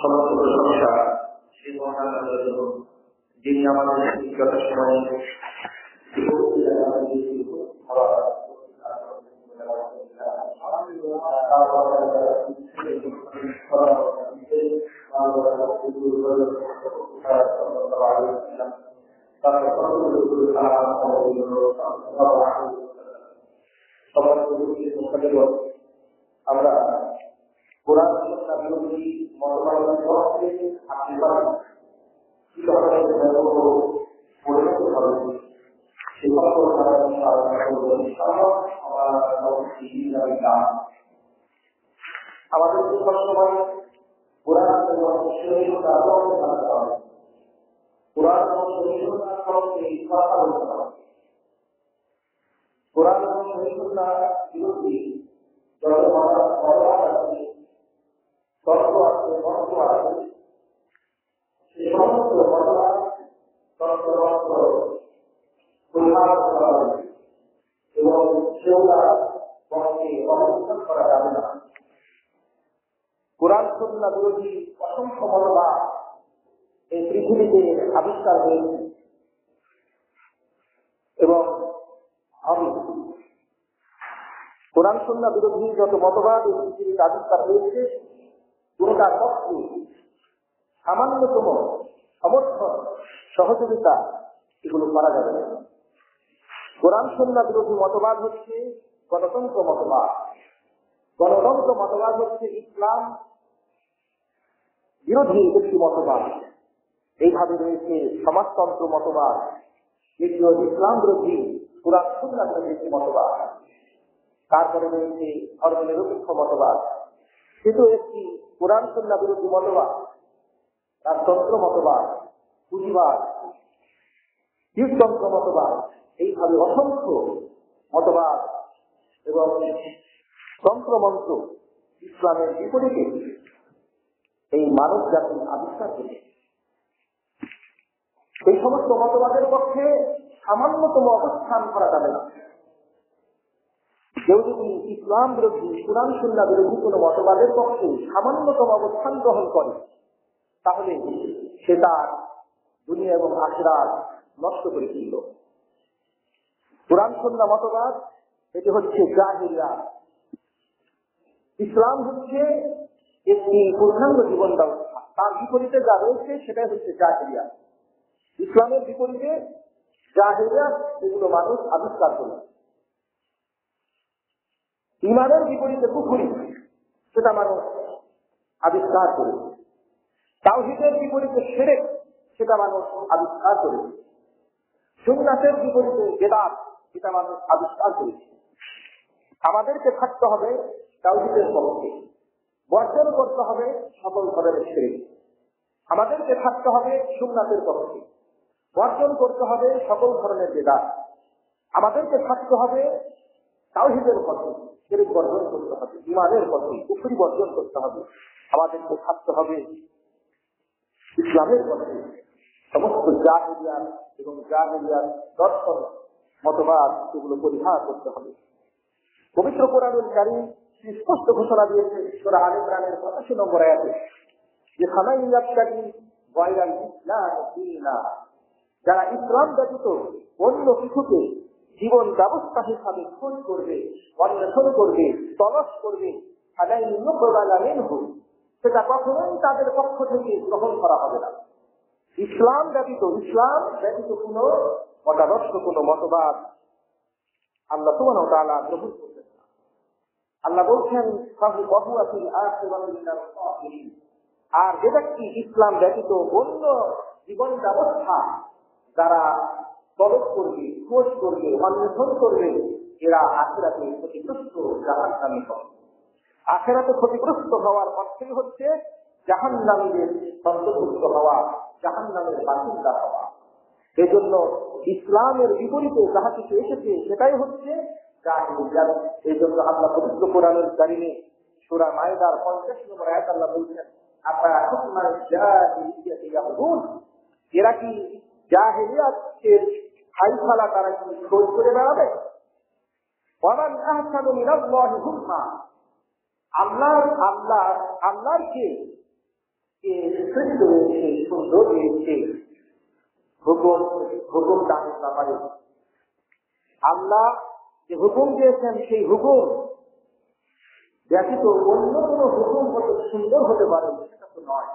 সমস্ত প্রশংসা সেই মহান আল্লাহর জন্য, যিনি আমাদের যথাসময়ে আমরা কোরআন সুন্নাহ বিরোধী মতবাদের পক্ষে আপনি পারেন কি ধরনের পরিণত হবে সে সম্পর্কে আমাদের সবসময় কোরআন এবং সহিষ্ণুতার পক্ষে থাকতে হবে। কোরআন এবং সহিষ্ণুতার পক্ষে কথা বলতে হবে। কোরআন এবং সহিষ্ণুতা বিরোধী যত মতবাদ আছে, তত্ত্ব আছে, মন্ত্র আছে, সে সমস্ত মতবাদ তত্ত্ব পরিহার করা হবে এবং সেগুলা পক্ষে অবস্থান করা যাবে না। কোরআন সুন্নাহ বিরোধী অসংখ্য মতবাদ এই পৃথিবীতে আবিষ্কার হয়েছে এবং হবে। কোরআন সুন্নাহ বিরোধী যত মতবাদ এই পৃথিবীতে আবিষ্কার হয়েছে, কোনটার পক্ষে সামান্যতম সমর্থন সহযোগিতা এগুলো করা যাবে না। কোরআন সুন্নাহ বিরোধী মতবাদ হচ্ছে গণতন্ত্র মতবাদ। গণতন্ত্র মতবাদ হচ্ছে ইসলাম বিরোধী একটি মতবাদ। এইভাবে রয়েছে সমাজতন্ত্র মতবাদ, যেগুলো ইসলাম বিরোধী কোরআন সুন্নাহ বিরোধী একটি মতবাদ। তারপরে রয়েছে ধর্মনিরপেক্ষ মতবাদ, সেটা একটি কোরআন সুন্নাহ বিরোধী মতবাদ। রাজতন্ত্র মতবাদ, পুঁজিবাদ, কীর্তন্ত্র মতবাদ, এইভাবে অসংখ্য মতবাদ এবং তন্ত্রমন্ত্র ইসলামের বিপরীতে এই মানব জাতি আবিষ্কার করে। এই সমস্ত মতবাদের পক্ষে সামান্যতম অবস্থান করা যাবে না। কেউ যদি ইসলাম বিরোধী কোরআন সুন্নাহ বিরোধী কোন মতবাদের পক্ষে সামান্যতম অবস্থান গ্রহণ করে, তাহলে সে তার দুনিয়া এবং আখিরাত নষ্ট করে দিল। কোরআন সুন্নাহ মতবাদ এটি হচ্ছে জাহিলিয়াত। ইসলাম হচ্ছে একটি পূর্ণাঙ্গ জীবন ব্যবস্থা, তার বিপরীতে যা রয়েছে সেটাই হচ্ছে জাহিলিয়াত। ইসলামের বিপরীতে জাহিলিয়াত এগুলো মানুষ আবিষ্কার করে। ঈমানের বিপরীতে কুফরি, সেটা মানুষ আবিষ্কার করে। তাওহীদের বিপরীতে শিরক, সেটা মানুষ আবিষ্কার করে। সুন্নাতের বিপরীতে বিদআত, সেটা মানুষ আবিষ্কার করেছে। আমাদেরকে থাকতে হবে তাওহীদের পক্ষে, বর্জন করতে হবে সকল ধরনের শিরক। আমাদেরকে থাকতে হবে সুন্নাতের পক্ষে, বর্জন করতে হবে সকল ধরনের বিদআত। আমাদেরকে থাকতে হবে তাওহীদের পক্ষে, শিরক বর্জন করতে হবে, ঈমানের পক্ষে, কুফরি বর্জন করতে হবে। আমাদেরকে থাকতে হবে ইসলামের পক্ষে, সমস্ত জাহিলিয়াত এবং জাহিলিয়াত দর্শন মতবাদ এগুলো পরিহার করতে হবে। পবিত্র কোরআনুল কারীম স্পষ্ট ঘোষণা দিয়েছে সূরা আলে ইমরানের 85 নম্বর আয়াতে যে ফামান ইয়াবতাগি গায়রাল ইসলাম দীনা, যারা ইসলাম ব্যতীত অন্য কিছুকে জীবন ব্যবস্থা হিসাবে খোঁজ করবে, অন্বেষণ করবে, তলাশ করবে, ফালাই ইউকবালা মিনহু, সেটা কখনোই তাদের পক্ষ থেকে গ্রহণ করা হবে না। ইসলাম ব্যতীত কোন মতাদর্শ, কোন মতবাদ আল্লাহ সুবহানাহু ওয়া তাআলা গ্রহণ করবেন না। আল্লাহ বলছেন আর যে ব্যক্তি ইসলাম ব্যতীত অন্য জীবন ব্যবস্থা যারা তলব করবে, খোঁজ করবে, অন্বেষণ করবে, এরা আখিরাতে ক্ষতিগ্রস্ত, জাহান্নামী হবে। আখিরাতে ক্ষতিগ্রস্ত হওয়ার অর্থই হচ্ছে জাহান্নামীদের অন্তর্ভুক্ত হওয়া, জাহান্নামের বাসিন্দা হওয়া। এজন্য ইসলামের বিপরীতে যাহা কিছু এসেছে সেটাই হচ্ছে জাহিলিয়াত। এই জন্য আল্লাহ পবিত্র কোরআনুল কারীমে সূরা মায়েদার 50 নম্বর আয়াত আল্লাহ বলছেন, আপনারা হুকমান জাহিলিয়াতি ইয়াবগুন, এরা কি জাহিলিয়াতের হাইফালা তারা কি খোঁজ করে বেড়াবে? ওয়ামান আহসানু মিনাল্লাহি হুকমা, আল্লাহর চেয়ে শ্রেষ্ঠ রয়েছে, সুন্দর রয়েছে হুকুম দানের ব্যাপারে। আল্লাহ যে হুকুম দিয়েছেন সেই হুকুম ব্যতীত অন্য কোন হুকুম কত সুন্দর হতে পারে সেটা তো নয়।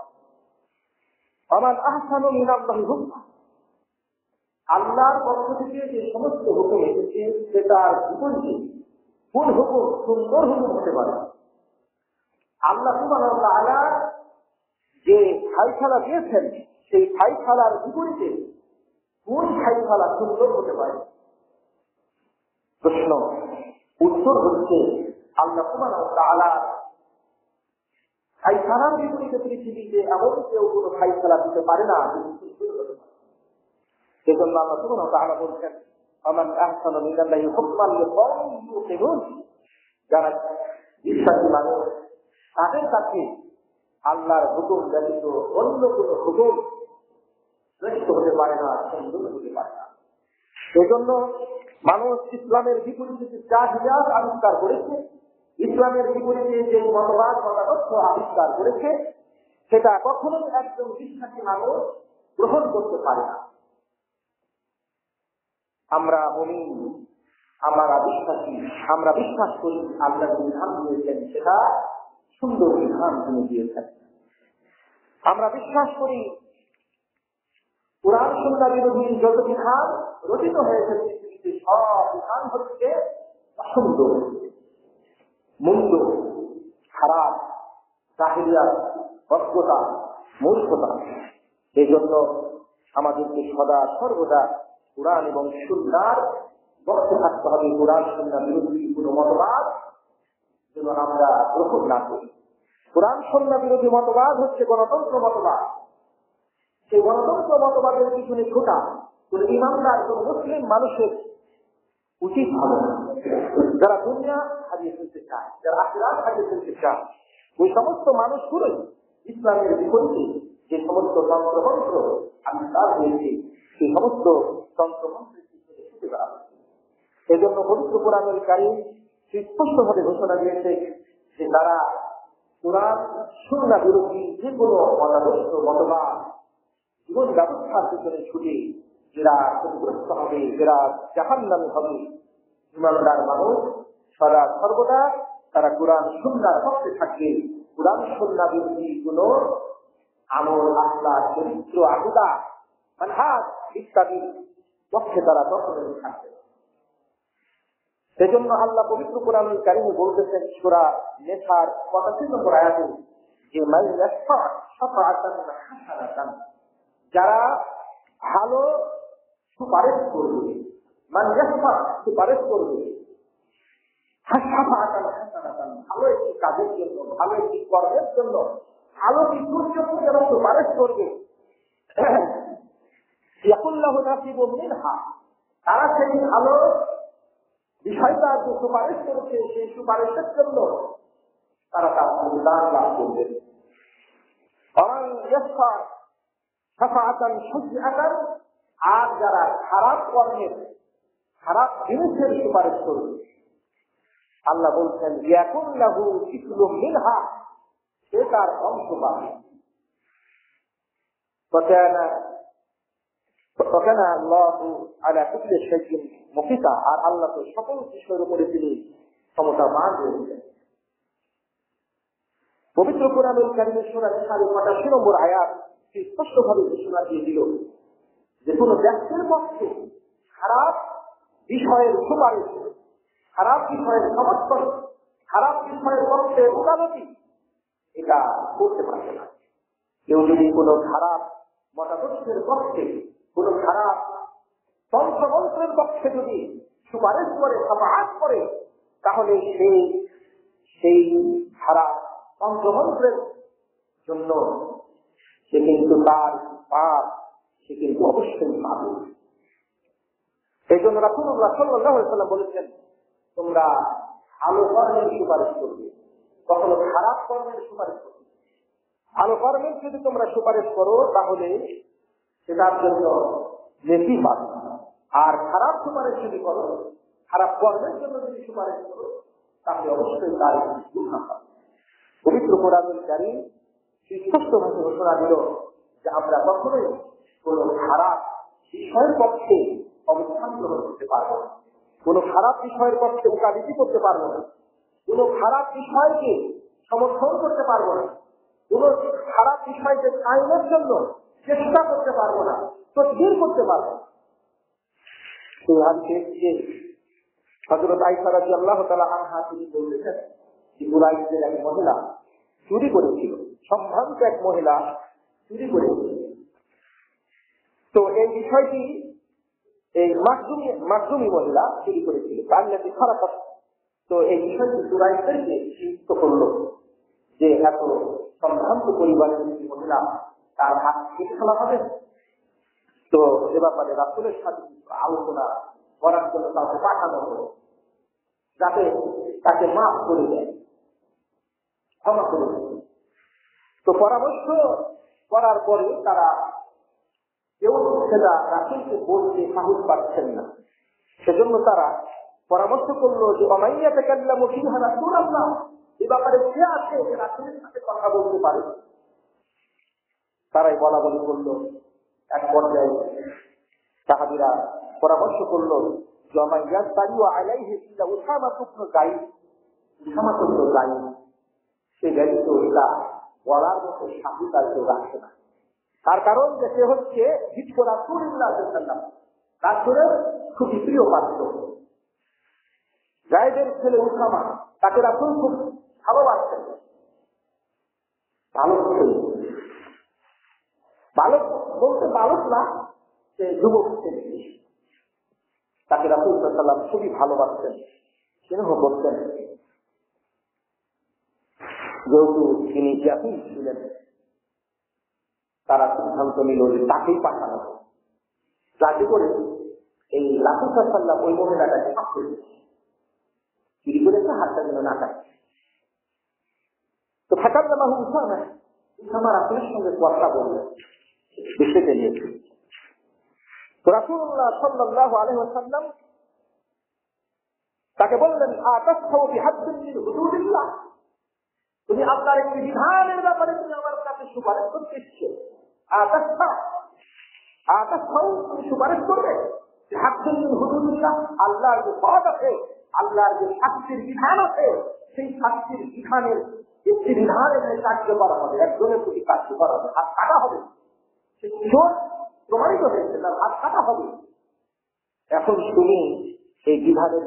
আমার আহসানু মিনাল্লাহি হুকমা, আল্লাহর পক্ষ থেকে যে সমস্ত হুকুম এসেছে সেটার বিপরীতে কোন হুকুম সুন্দর হুকুম হতে পারে? আল্লাহ সুবহানাহু ওয়া তাআলা যে ফায়সালা দিয়েছেন সেই ফায়সালার বিপরীতে কোন ফায়সালা সুন্দর হতে পারে? প্রশ্ন উত্তর হচ্ছে আল্লাহ সুবহানাহু ওয়া তাআলা ফায়সালার বিপরীতে পৃথিবীতে এমন কেউ কোনো ফায়সালা দিতে পারে না যদি সুন্দর হতে পারে। সেজন্য আল্লাহ সুবহানাহু ওয়া তাআলা বলছেন, আমান আহসানু মিনাল্লাহি হুকমান লিকাওমিন ইউকিনুন, যারা বিশ্বাসী মানুষ তাদের কাছে আল্লাহর হুকুম ব্যতীত অন্য কোন হুকুম শ্রেষ্ঠ হতে পারে না, সুন্দর হতে পারে না। সেজন্য মানুষ ইসলামের বিপরীতে যে জাহিলিয়াত আবিষ্কার করেছে, ইসলামের বিপরীতে যে মতবাদ মতাদর্শ আবিষ্কার করেছে, সেটা কখনোই একজন বিশ্বাসী মানুষ গ্রহণ করতে পারে না। আমরা মুমিন, আমরা বিশ্বাসী, আমরা বিশ্বাস করি আল্লাহ বিধান দিয়েছেন সেটা সুন্দর বিধান তিনি দিয়েছেন। আমরা বিশ্বাস করি কুরআন সুন্নাহ বিরোধী যত বিধান রচিত হয়েছে পৃথিবীতে সব বিধান হচ্ছে অসুন্দর, মন্দ, খারাপ, জাহিলিয়াত, অজ্ঞতা, মূর্খতা। এই জন্য আমাদেরকে সদা সর্বদা কুরআন এবং সুন্নাহর পক্ষে থাকতে হবে। কুরআন সুন্নাহ বিরোধী কোনো মতবাদ যেন আমরা গ্রহণ না করি। কুরআন সুন্নাহ বিরোধী মতবাদ হচ্ছে গণতন্ত্র মতবাদ। সেই গণতন্ত্র মতবাদের পিছনে ছোটা কোন ইমানদার, কোন মুসলিম মানুষের উচিত হবে না। যারা দুনিয়া হারিয়ে ফেলতে চায়, যারা আখিরাত হারিয়ে ফেলতে চায়, ওই সমস্ত মানুষগুলোই ইসলামের বিপরীতে যে সমস্ত তন্ত্রমন্ত্র আবিষ্কার হয়েছে সেই সমস্ত তন্ত্রমন্ত্রের পিছনে ছুটে বেড়াবে। এজন্য পবিত্র কোরআনুল কারীম স্পষ্টভাবে ঘোষণা দিয়েছে যে তারা কুরআন সুন্নাহ বিরোধী যে কোনো মতাদর্শ মতবাদ জীবন ব্যবস্থার পিছনে ছুটে যারা ক্ষতিগ্রস্ত হবে, যারা জাহান্নামী হবে, ইমানদার মানুষ সদা সর্বদা তারা কুরআন সুন্নাহর পক্ষে থাকবে। কুরআন সুন্নাহ বিরোধী কোন আমল, আখলাক, চরিত্র, আকীদা, মানহাজ ইত্যাদির পক্ষে তারা কখনোই থাকবে না। সেজন্য আল্লাহ পবিত্র কোরআনুল কারীমে বলতেছেন সূরা নিসার 85 নম্বর আয়াতে যে মান ইয়াশফা শাফাআতান হাসানাতান, যারা ভালো সুপারিশ করবে, মান ইয়াশফা সুপারিশ করবে, শাফাআতান হাসানাতান ভালো একটি কাজের জন্য, ভালো একটি কর্মের জন্য, ভালো কিছুর জন্য যারা সুপারিশ করবে, ইয়াকুল্লাহু নাসিবুম মিনহা, তারা সেই ভালো বিষয়টা যে সুপারিশ করেছে সেই সুপারিশের জন্য তারা তার অনুদান লাভ করবে। আর যারা খারাপ কর্মের, খারাপ জিনিসের সুপারিশ করবে, আল্লাহ বলছেন ইয়াকুল্লাহু কিফলুম মিনহা, সে তার অংশ পাবে। আর আল্লাহ তো সকল বিষয়ের উপরে তিনি ক্ষমতাবান রয়েছেন। পবিত্র কোরআনুল কারীমের সূরা নিসার 85 নম্বর আয়াত স্পষ্টভাবে ঘোষণা দিয়ে দিল যে কোন ব্যক্তির পক্ষে খারাপ বিষয়ের সুপারিশ, খারাপ বিষয়ের সমর্থন, খারাপ বিষয়ের পক্ষে উদারতি এটা করতে পারবে না। কেউ যদি কোনো খারাপ মতাদর্শের পক্ষে, কোন খারাপ তন্ত্রমন্ত্রের পক্ষে যদি সুপারিশ করে, শাফাআত করে, তাহলে সেই খারাপ তন্ত্রমন্ত্রের জন্য সে কিন্তু তার পাপ সে কিন্তু অবশ্যই পাবে। এই জন্য রাসূলুল্লাহ সাল্লাল্লাহু আলাইহি ওয়াসাল্লাম বলেছেন, তোমরা ভালো কর্মের সুপারিশ করবে, কখনো খারাপ কর্মের সুপারিশ করবে। ভালো কর্মের যদি তোমরা সুপারিশ করো তাহলে সেটার জন্য নেকি পাবে, আর খারাপ সুপারিশ যদি করো, খারাপ কর্মের জন্য যদি সুপারিশ করো তাহলে অবশ্যই তার গুনাহ হবে। পবিত্র কোরআনুল কারীম স্পষ্টভাবে ঘোষণা দিল যে আমরা কখনোই কোন খারাপ বিষয়ের পক্ষে অবস্থান গ্রহণ করতে পারবো না, কোন খারাপ বিষয়ের পক্ষে মোকাবিলা করতে পারবো না, কোন খারাপ বিষয়কে সমর্থন করতে পারবো না, কোন খারাপ বিষয়কে আইনের জন্য চেষ্টা করতে পারবো না, তদবির করতে পারবো না। সেই হাদিসে হযরত আয়েশা রাদিয়াল্লাহু তাআলা আনহা তিনি বলেছেন যে কুরাইশদের এক মহিলা চুরি করেছিল, সম্ভ্রান্ত এক মহিলা চুরি করেছিল। তো এই বিষয়টি এই মাখজুমি মহিলা চুরি করেছিল, তার নাকি খারাপ। তো এই বিষয়টি কুরাইশদেরকে চিন্তা করলো যে এত সম্ভ্রান্ত পরিবারের মহিলা, তার হাত কেটে ফেলা হবে। তো এ ব্যাপারে রাসূলের সাথে আলোচনা করার জন্য তাকে পাঠানো হলো, যাতে তাকে মাফ করে দেয়, ক্ষমা করে দেয়। তো পরামর্শ করার পরে তারা কেউ সেটা রাসূলকে বলতে সাহস পাচ্ছেন না। সেজন্য তারা পরামর্শ করলো যে অমাইয়া তাকাল্লামু ফিহা রাসূলুল্লাহ, এই ব্যাপারে কে আছে যে রাসূলের সাথে কথা বলতে পারে। তারাই বলা বলি করলো। এক পর্যায়ে সাহাবীরা পরামর্শ করলো যে অমাইয়া তারিউ আলাইহি ইল্লা Usama ibn Zayd, Usama ibn Zayd সে ব্যতীত এটা বলার মতো সাহস আর কেউ রাখছে না। তার কারণ যে সে হচ্ছে হিজবুর রাসূলুল্লাহ সাল্লাল্লাহু আলাইহি ওয়াসাল্লাম, রাসূলের খুব প্রিয় পাত্র। যায়েদের ছেলে উসামা, তাকে রাসূল খুব ভালোবাসতেন। বালক ছেলে, বালক বলতে বালক না, সে যুবক ছেলে, তাকে রাসূল সাল্লাল্লাহু আলাইহি ওয়াসাল্লাম খুবই ভালোবাসতেন, স্নেহ করতেন। যেহেতু তিনি জাতির ছিলেন, তারা সিদ্ধান্ত নিল যে তাকেই পাঠানো, যাতে করে এই রাসূল সাল্লাল্লাহু আলাইহি ওয়াসাল্লাম ওই মহিলাটাকে মাফ করে দিয়েছে, চুরি করেছে, হাতটা যেন না কাটে। তো ফাকাল্লামাহু উসামা, উসামা রাসূলের সঙ্গে কথা বললেন, বিষয়টা নিয়ে। তো রাসূলুল্লাহ সাল্লাল্লাহু আলাইহি ওয়াসাল্লাম তাকে বললেন, আতাসফাউ বিহাদ্দিন মিন হুদুদিল্লাহ, তুমি আপনার একটি বিধানের ব্যাপারে তুমি আমার কাছে সুপারিশ করতে এসেছো। আতাসফাউ, তুমি সুপারিশ করবে বিহাদ্দিন মিন হুদুদিল্লাহ, আল্লাহর যে হদ আছে, আল্লাহর যে শাস্তির বিধান আছে, সেই শাস্তির বিধানের একটি বিধান এখানে কার্যকর হবে, একজনের প্রতি কার্যকর হবে, হাত কাটা হবে। সে চোর প্রমাণিত হয়েছে, তার হাত কাটা হবে। এখন তুমি এই বিধানের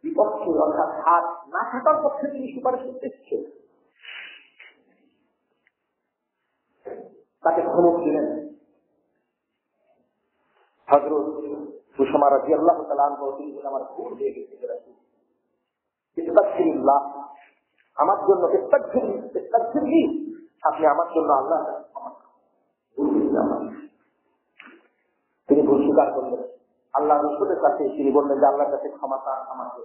বিপক্ষে, অর্থাৎ হাত না কাটার পক্ষে তুমি সুপারিশ করতে এসেছো। তাকে ধমক দিলেন। হযরত উসামা রাদিয়াল্লাহু তাআলা আনহু তিনি আমার ভুল হয়ে গেছে, ইস্তাগফিরুল্লাহ, আমার জন্য ইস্তাগফিরলি, আপনি আমার জন্য আল্লাহ তিনি ভুল স্বীকার করলেন। আল্লাহ রাসূলের কাছে তিনি বললেন যে আল্লাহর কাছে ক্ষমা চান আমাকে।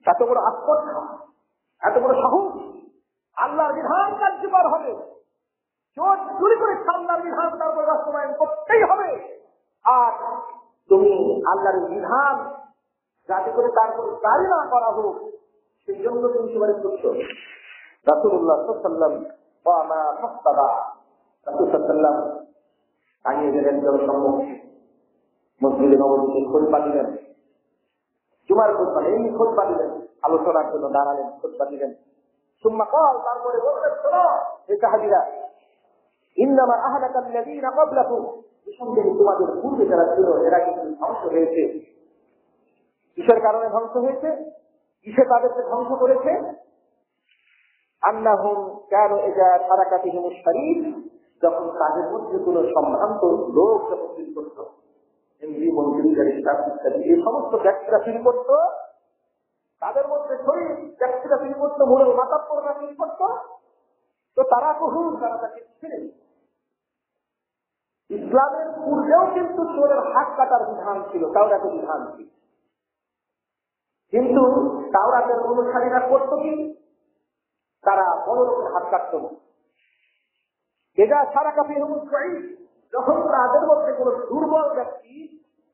এত বড় আত্মস্থ, এত বড় সাহস, আল্লাহর বিধান কার্যকর হবে, চোর চুরি করে আল্লাহর বিধান তারপর বাস্তবায়ন করতেই হবে। আর তুমি আল্লাহর বিধান যাতে করে তারপর জারি না করা হোক, সেই জন্য তুমি সুপারিশ করছো। রাসূলুল্লাহ সাল্লাল্লাহু আলাইহি ওয়াসাল্লাম ওয়ামা ফাসতাবা, রাসূল সাল্লাল্লাহু আলাইহি ওয়াসাল্লাম আনিয়ে গেলেন জনসম্মুখে, মসজিদে নববীতে খুতবা দিলেন, জুমার খুতবা, এমনি খুতবা দিলেন, আলোচনার জন্য দাঁড়ালেন, খুতবা দিলেন। সুম্মা ক্বাল, তারপরে বললেন, শোনো হে সাহাবীরা, ইন্নামা আহলাকাল্লাযীনা ক্বাবলাকুম, নিঃসন্দেহে তোমাদের পূর্বে যারা ছিল এরা কিন্তু ধ্বংস হয়েছে। কিসের কারণে ধ্বংস হয়েছে? কিসে তাদেরকে ধ্বংস করেছে? আন্নাহুম কানু ইযা তারাকাতিহিমুশ শরীফ, যখন তাদের মধ্যে কোনো সম্ভ্রান্ত লোক যখন ফিল করত, এমপি মন্ত্রী ইত্যাদি এই সমস্ত ব্যক্তিরা ফিল করত, তাদের মধ্যে শরীর ব্যক্তিরা ফিল করত, মূল মাতাব্বররা ফিল করত, তো তারা কখন তারা তাকে ছিলেন। ইসলামের পূর্বেও কিন্তু চোরের হাত কাটার বিধান ছিল, তাওরাতের বিধান ছিল, কিন্তু তাওরাতের অনুসারীরা করত কি, তারা বড় লোকের হাত কাটত না। এজা সারা কাফি যখন তাদের মধ্যে কোন দুর্বল ব্যক্তি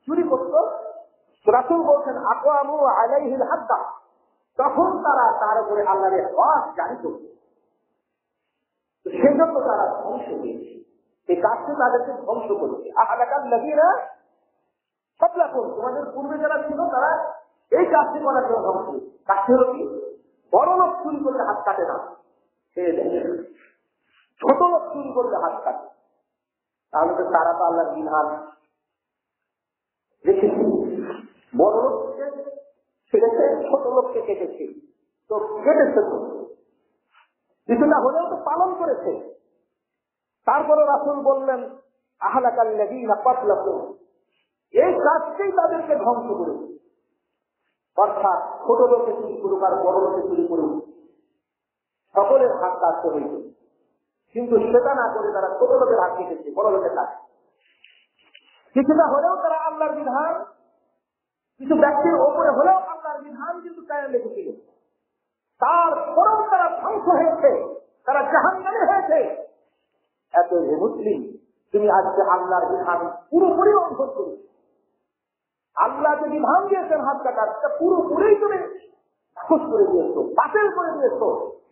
চুরি করত, রাসূল বলছেন আকওয়ামু আলাইহিল হাদ্দা, তখন তারা তার উপরে আল্লাহর ওয়াজ জারি করত। জন্য তারা ধ্বংস হয়েছে। এই কাজটি তাদেরকে ধ্বংস করেছে। আহালাকাল লাযীনা ক্বাবলাকুম, তোমাদের পূর্বে যারা ছিল তারা এই কাজটি করার জন্য ধ্বংস হয়েছে। কাজটি হলো কি? বড় লোক চুরি করলে হাত কাটে না, ছোট লোক চুরি করলে হাত কাটে। তাহলে তো তারা তো আল্লাহর বিধান রেখেছে, বড় লোককে ছেড়েছে, ছোট লোককে কেটেছে, তো কেটেছে তো কিছুটা হলেও তো পালন করেছে। তারপরে রাসূল বললেন আহলাকাল লাযীনা ক্বাবলাকুম, এই কাজটাই তাদেরকে ধ্বংস করেছে। অর্থাৎ ছোট লোকে চুরি করুক আর বড় লোকে চুরি করুক, সকলের হাত কাটতে হয়েছে, কিন্তু সেটা না করে তারা ছোট লোকের হাত কেটেছে, বড় লোকের হাত। কিছুটা হলেও তারা আল্লাহর বিধান, কিছু ব্যক্তির ওপরে হলেও আল্লাহর বিধান কিন্তু কায়েম রেখেছিল। তারপরেও তারা ধ্বংস হয়েছে, তারা জাহান্নামে হয়েছে। এত হে মুসলিম, তুমি আজকে আল্লাহর বিধান পুরোপুরি লঙ্ঘন করেছো। আল্লাহ যে বিধান দিয়েছেন হাত কাটার, সেটা পুরোপুরি তুমি নাকচ করে দিয়েছো, বাতিল করে দিয়েছো,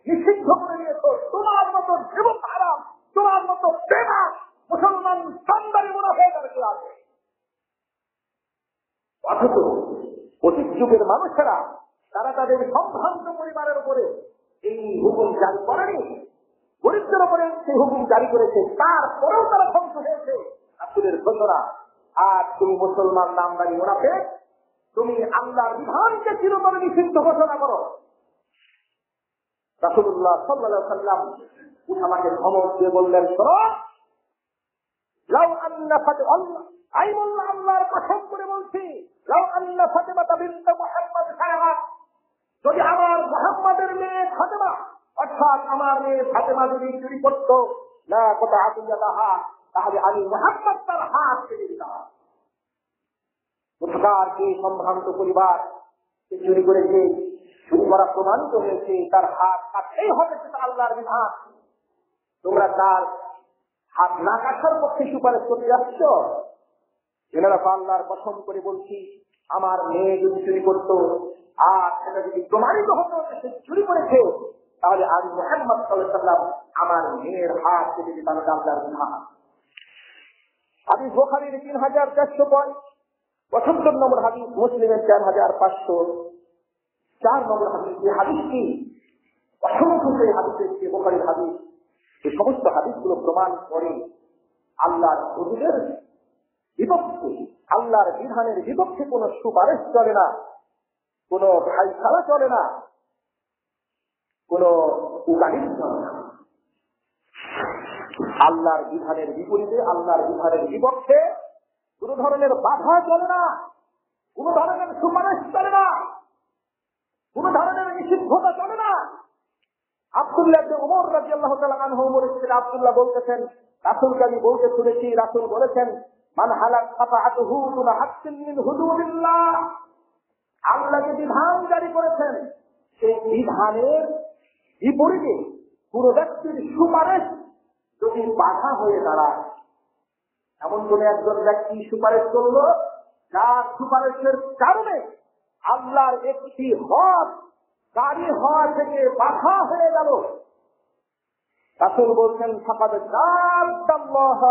নিষিদ্ধ করে দিয়েছো। তোমার মতো যুবক হারাম, তোমার মতো বেমা মুসলমান সন্তানি মুনাফিক আর কেউ আছে? অথচ অতীত যুগের মানুষেরা তারা তাদের সম্ভ্রান্ত পরিবারের উপরে এই হুকুম জারি করেনি, গরিবদের উপরে সেই হুকুম জারি করেছে, তারপরেও তারা ধ্বংস হয়েছে। রাসূলের ঘোষণা, আর তুমি মুসলমান নামদারি মুনাফিক, তুমি আল্লাহর বিধানকে চিরতরে নিষিদ্ধ ঘোষণা করো। রাসূলুল্লাহ সাল্লাল্লাহু আলাইহি ওয়াসাল্লাম উঠামাকে ধমক দিয়ে বললেন, শোনো, লাউ আন্না ফাতিমা, আইমুল্লাহ আল্লাহর কসম করে বলছি, লাউ আন্না ফাতিমা বিনত মুহাম্মদ সারাহাত, যদি আমার মুহাম্মাদের মেয়ে ফাতেমা, অর্থাৎ আমার মেয়ে ফাতেমা যদি চুরি করতো, না কথা আতুল্লাহা, তাহলে আমি মুহাম্মদ তার হাত কেটে দিতাম। কোথাকার যে সম্ভ্রান্ত পরিবার সে চুরি করেছে, চুরি করা প্রমাণিত হয়েছে, তার হাত কাটতেই হবে, সেটা আল্লাহর বিধান। তোমরা তার হাত না কাটার পক্ষে সুপারিশ করতে যাচ্ছ? এনারা আল্লাহর কসম করে বলছি, আমার মেয়ে যদি চুরি করতো আর সেটা যদি প্রমাণিত হতো সে চুরি করেছে, তাহলে আমি মুহাম্মদ সাল্লাল্লাহু আলাইহি ওয়াসাল্লাম আমার মেয়ের হাত কেটে দিতাম। আল্লাহর বিধান। হাদিস বুখারীর 3475 নম্বর হাদিস, মুসলিমের 4504 নম্বর হাদিস। এই হাদিসটি অসংখ্য সেই হাদিসের চেয়ে বুখারীর হাদিস, এই সমস্ত হাদিসগুলো প্রমাণ করে আল্লাহর হুকুমের বিপক্ষে, আল্লাহর বিধানের বিপক্ষে কোন সুপারিশ চলে না, কোন ফায়সালা চলে না, কোন উকালিত চলে না। আল্লাহর বিধানের বিপরীতে, আল্লাহর বিধানের বিপক্ষে কোন ধরনের বাধা চলে না, কোন ধরনের সুপারিশ চলে না, কোন ধরনের নিষিদ্ধতা চলে না। আব্দুল্লাহ ইবনে উমর রাদিয়াল্লাহু তাআলা আনহু, উমরের ছেলে আব্দুল্লাহ বলতেছেন, রাসূলকে আমি বলতে শুনেছি, রাসূল বলেছেন, মান হালাক কাফাআতুহু দুনা হাক্কিন মিন হুদুদিল্লাহ, আল্লাহ যে বিধান জারি করেছেন সেই বিধানের বিপরীতে কোন ব্যক্তির সুপারিশ যদি বাধা হয়ে দাঁড়ায়, এমন কোন একজন ব্যক্তি সুপারিশ করলো যার সুপারিশের কারণে আল্লাহর একটি হক জারি হওয়া থেকে বাধা হয়ে গেল, রাসূল বলছেন ফাকাদ জাদ্দাল্লাহ,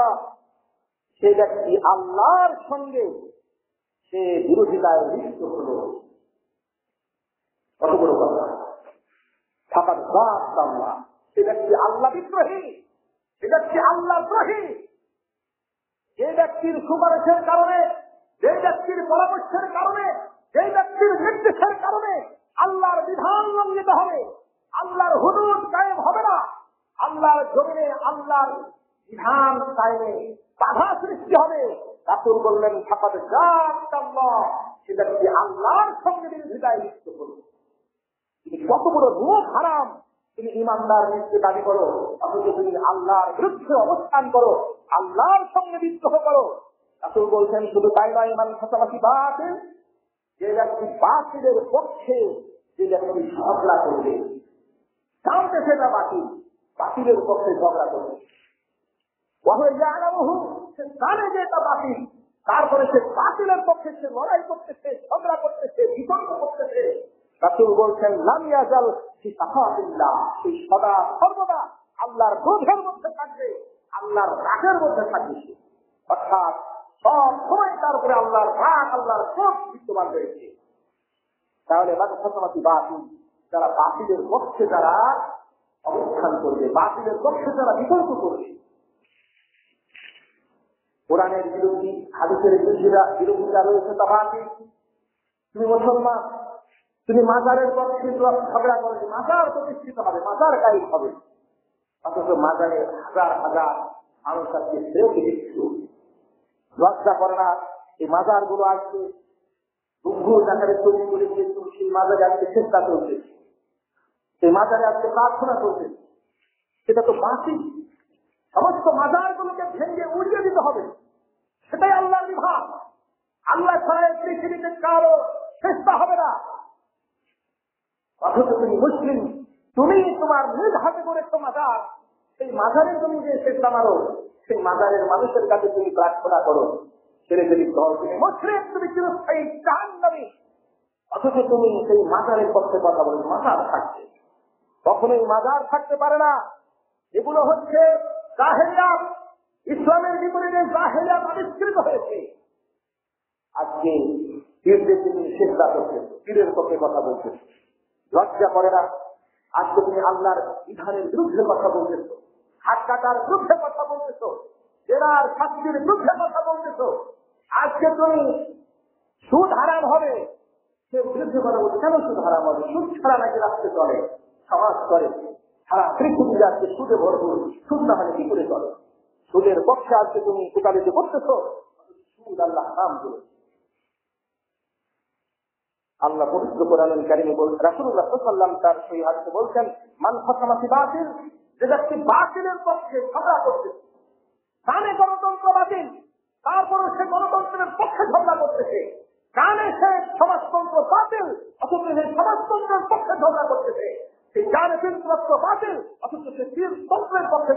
সেই ব্যক্তি আল্লাহর সঙ্গে সে বিরোধিতায় লিপ্ত হলো। কত বড় কথা! ফাকাদ জাদ্দাল্লাহ, সে ব্যক্তি আল্লাহ বিদ্রোহী, সে ব্যক্তি আল্লাহ দ্রোহী। যে ব্যক্তির সুপারিশের কারণে, যে ব্যক্তির পরামর্শের কারণে, যে ব্যক্তির নির্দেশের কারণে আল্লাহর বিধান লঙ্ঘিত হবে, আল্লাহর হুদুদ কায়েম হবে না, আল্লাহর জমিনে আল্লাহর বিধান কায়েমে বাধা সৃষ্টি হবে, রাসূল বললেন ফাকাদ জাদ্দাল্লাহ, সে ব্যক্তি আল্লাহর সঙ্গে বিরোধিতায় লিপ্ত হলো। তুমি কত বড় রূপ হারাম, তুমি ইমানদার নিজকে দাবি করো, অথচ তুমি আল্লাহর বিরুদ্ধে অবস্থান করো, আল্লাহর সঙ্গে বিদ্রোহ করো। রাসূল বলছেন শুধু তাই নয়, মান ফাসালাফি বাতিল, যে ব্যক্তি বাতিলের পক্ষে, যে ব্যক্তি ঝগড়া করবে, জানতে সেটা বাতিল, বাতিলের পক্ষে ঝগড়া করবে, সে জানে যে এটা বাতিল, তারপরে সে বাতিলের পক্ষে সে লড়াই করতেছে, ঝগড়া করতেছে, বিতর্ক করতেছে। রাসূল বলছেন লাম ইয়াজাল ফি সাখাতিল্লাহ, সেই সদা সর্বদা আল্লাহর ক্রোধের মধ্যে থাকবে, আল্লাহর রাগের মধ্যে থাকবে সে। অর্থাৎ সব সময় তার উপরে আল্লাহর রাগ, আল্লাহর ক্রোধ বিদ্যমান রয়েছে। তাহলে বাতিল, যারা বাতিলের পক্ষে যারা অবস্থান করবে, বাতিলের পক্ষে যারা বিতর্ক করবে, কোরআনের বিরোধী, হাদিসের বিরোধীরা রয়েছে তা বাতিল। তুমি মুসলমান, তুমি মাজারের পক্ষে ঝগড়া করবে, মাজার প্রতিষ্ঠিত হবে, মাজার গাইব হবে, অথচ মাজারে হাজার হাজার মানুষ আজকে শ্রেয়কে দিচ্ছিল। লজ্জা করে না? এই মাজার গুলো আজকে দুর্ঘট আকারে তৈরি করে দিয়েছিল, সেই মাজারে আজকে চেষ্টা চলছে, সেই মাজারে আজকে প্রার্থনা করছে, সেটা তো বাতিল। সমস্ত মাজার গুলোকে ভেঙে উড়িয়ে দিতে হবে, সেটাই আল্লাহর বিধান। আল্লাহ ছাড়া পৃথিবীতে কারো চেষ্টা হবে না। অথচ তুমি মুসলিম, তুমি তোমার নিজ হাতে করেছো মাজার, সেই মাজারে তুমি যে চেষ্টা মারো, সেই মাজারের মানুষের কাছে তুমি প্রার্থনা করো, ছেড়ে যদি দল তুমি মুসলিম, তুমি চিরস্থায়ী জাহান্নামী। অথচ তুমি সেই মাজারের পক্ষে কথা বলো, মাজার থাকছে, কখনোই মাজার থাকতে পারে না। এগুলো হচ্ছে জাহেলিয়াত, ইসলামের বিপরীতে জাহেলিয়াত আবিষ্কৃত হয়েছে। আজকে পীরদের তুমি চেষ্টা করছো, পীরের পক্ষে কথা বলছো, লজ্জা করে না? আজকে তুমি আল্লাহর বিধানের বিরুদ্ধে কথা বলতেছ, হাত কাটার বিরুদ্ধে কথা বলতেছ, জেনার শাস্তির বিরুদ্ধে কথা বলতেছ। আজকে তুমি সুদ হারাম হবে, সে বিরুদ্ধে কথা বলছে। কেন সুদ হারাম হবে? সুদ ছাড়া নাকি রাখতে চলে, সমাজ করে, সারা পৃথিবী আজকে সুদে ভরপুর, সুদ না মানে কি করে চলে? সুদের পক্ষে আজকে তুমি উকালিত করতেছ, সুদ আল্লাহ হারাম করেছে। আল্লাহ পবিত্র কোরআনুল কারীমে বলছেন, রাসূলুল্লাহ সাল্লাল্লাহু আলাইহি ওয়াসাল্লাম তার সহিহ হাদিসে বলছেন, মান খাসামা ফি বাতিল, যে ব্যক্তি বাতিলের পক্ষে ঝগড়া করতেছে, কানে গণতন্ত্র বাতিল, তারপরে সে গণতন্ত্রের পক্ষে ঝগড়া করতেছে, কানে সে সমাজতন্ত্র বাতিল, অথচ সে সমাজতন্ত্রের পক্ষে ঝগড়া করতেছে, সে জানে পীরতন্ত্র বাতিল, অথচ সে পীরতন্ত্রের পক্ষে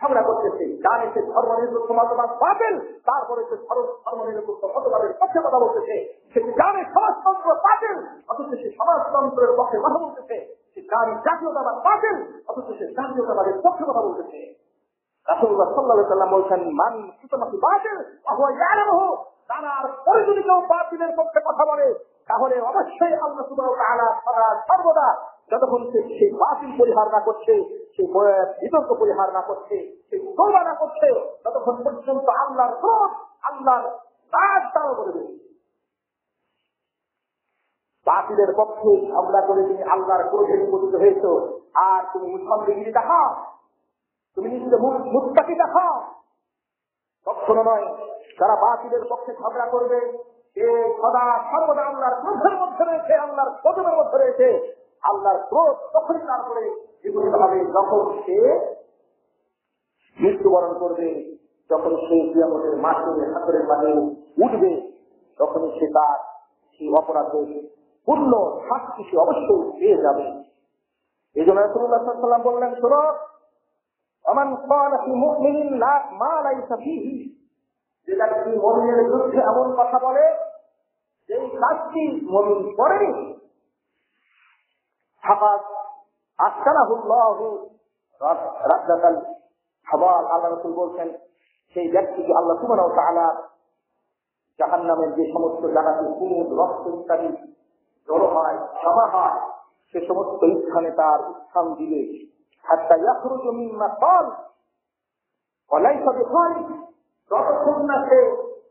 ঝগড়া করতেছে, জানে সে ধর্মনিরপেক্ষ মতবাদ বাতিল, তারপরে সে ধর্মনিরপেক্ষ মতবাদের পক্ষে কথা বলতেছে, সে জানে সমাজতন্ত্র বাতিল, অথচ সে সমাজতন্ত্রের পক্ষে কথা বলতেছে, সে জানে জাতীয়তাবাদ বাতিল, অথচ সে জাতীয়তাবাদের পক্ষে কথা বলতেছে। রাসূলুল্লাহ সাল্লাল্লাহু আলাইহি ওয়াসাল্লাম বলেছেন, মান খাসামা ফি বাতিল ওয়া হুয়া ইয়ালামু, জানার পরে যদি কেউ বাতিলের পক্ষে কথা বলে, তাহলে অবশ্যই আল্লাহ সুবহানাহু ওয়া তাআলা সর্বদা যতক্ষণ সেই বাতিল পরিহার না করছে, সেই বিতর্ক পরিহার না করছে, সেই তওবা না করছে, ততক্ষণ পর্যন্ত আল্লাহর ক্রোধ, আল্লাহর রাগ তার উপরে রয়েছে। বাতিলের পক্ষে ঝগড়া করে তুমি আল্লাহর ক্রোধে নিপতিত হয়েছ, আর তুমি মুসলমানগিরি দেখাও, তুমি নিজেকে মুত্তাকি দেখাও, কখনো নয়। যারা বাতিলের পক্ষে ঝগড়া করবে, সে সদা সর্বদা আল্লাহর ক্রোধের মধ্যে রয়েছে, আল্লাহর গজবের মধ্যে রয়েছে। আল্লাহর ক্রোধ তখনই তারপরে বিপরীত হবে যখন সে মৃত্যুবরণ করবে, যখন সে কিয়ামতের মাঠে হাসরের মাঠে উঠবে, তখনই সে তার সেই অপরাধের পূর্ণ শাস্তি সে অবশ্যই পেয়ে যাবে। এই জন্য রাসূলুল্লাহ সাল্লাল্লাহু আলাইহি ওয়াসাল্লাম বললেন, শোনো, আমান ক্বালা ফি মুমিনিন লা মা লাইসা ফিহি, যে ব্যক্তি মুমিনের বিরুদ্ধে এমন কথা বলে যেই কাজটি মুমিন করেনি, ফাকাদ আসকানাহুল্লাহু রাদ্দাতাল হাবাল, আল্লাহ রাসূল বলছেন, সেই ব্যক্তিকে আল্লাহ সুবহানাহু ওয়া তাআলা জাহান্নামের যে সমস্ত জায়গাতে খুন, রক্ত ইত্যাদি জড়ো হয়, জমা হয়, সে সমস্ত স্থানে তার স্থান দিবে, হাত্তা ইয়াখরুজু মিম্মা ক্বাল ওয়া লাইসা বিখারিজ, যতক্ষণ না সে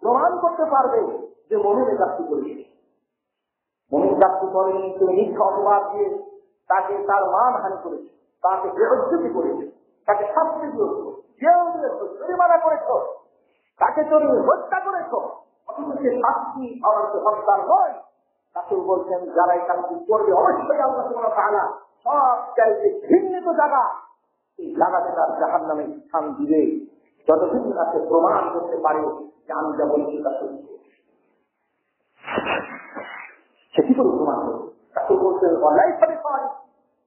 প্রমাণ করতে পারবে যে মুমিন এই কাজটি করেছে। মুমিন কাজটি করেনি, তুমি মিথ্যা অপবাদ দিয়ে তাকে তার মানহানি করেছে, তাকে বেইজ্জতি করেছে, তাকে শাস্তি দিয়েছ, জেল দিয়েছ, জরিমানা করেছ, তাকে তুমি হত্যা করেছ, অথচ সে শাস্তি আমার হত্যার নয়। রাসূল বলছেন, যারা এই কাজটি করবে অবশ্যই আল্লাহ সুবহানাহু ওয়া তাআলা সব চাইতে ঘৃণিত জায়গা, এই জায়গাতে তার জাহান্নামে স্থান দিবে, যতদিন না সে প্রমাণ করতে পারে যে আমি যা বলছি তা সত্য। সে কি করে প্রমাণ করবে? রাসূল বলছেন,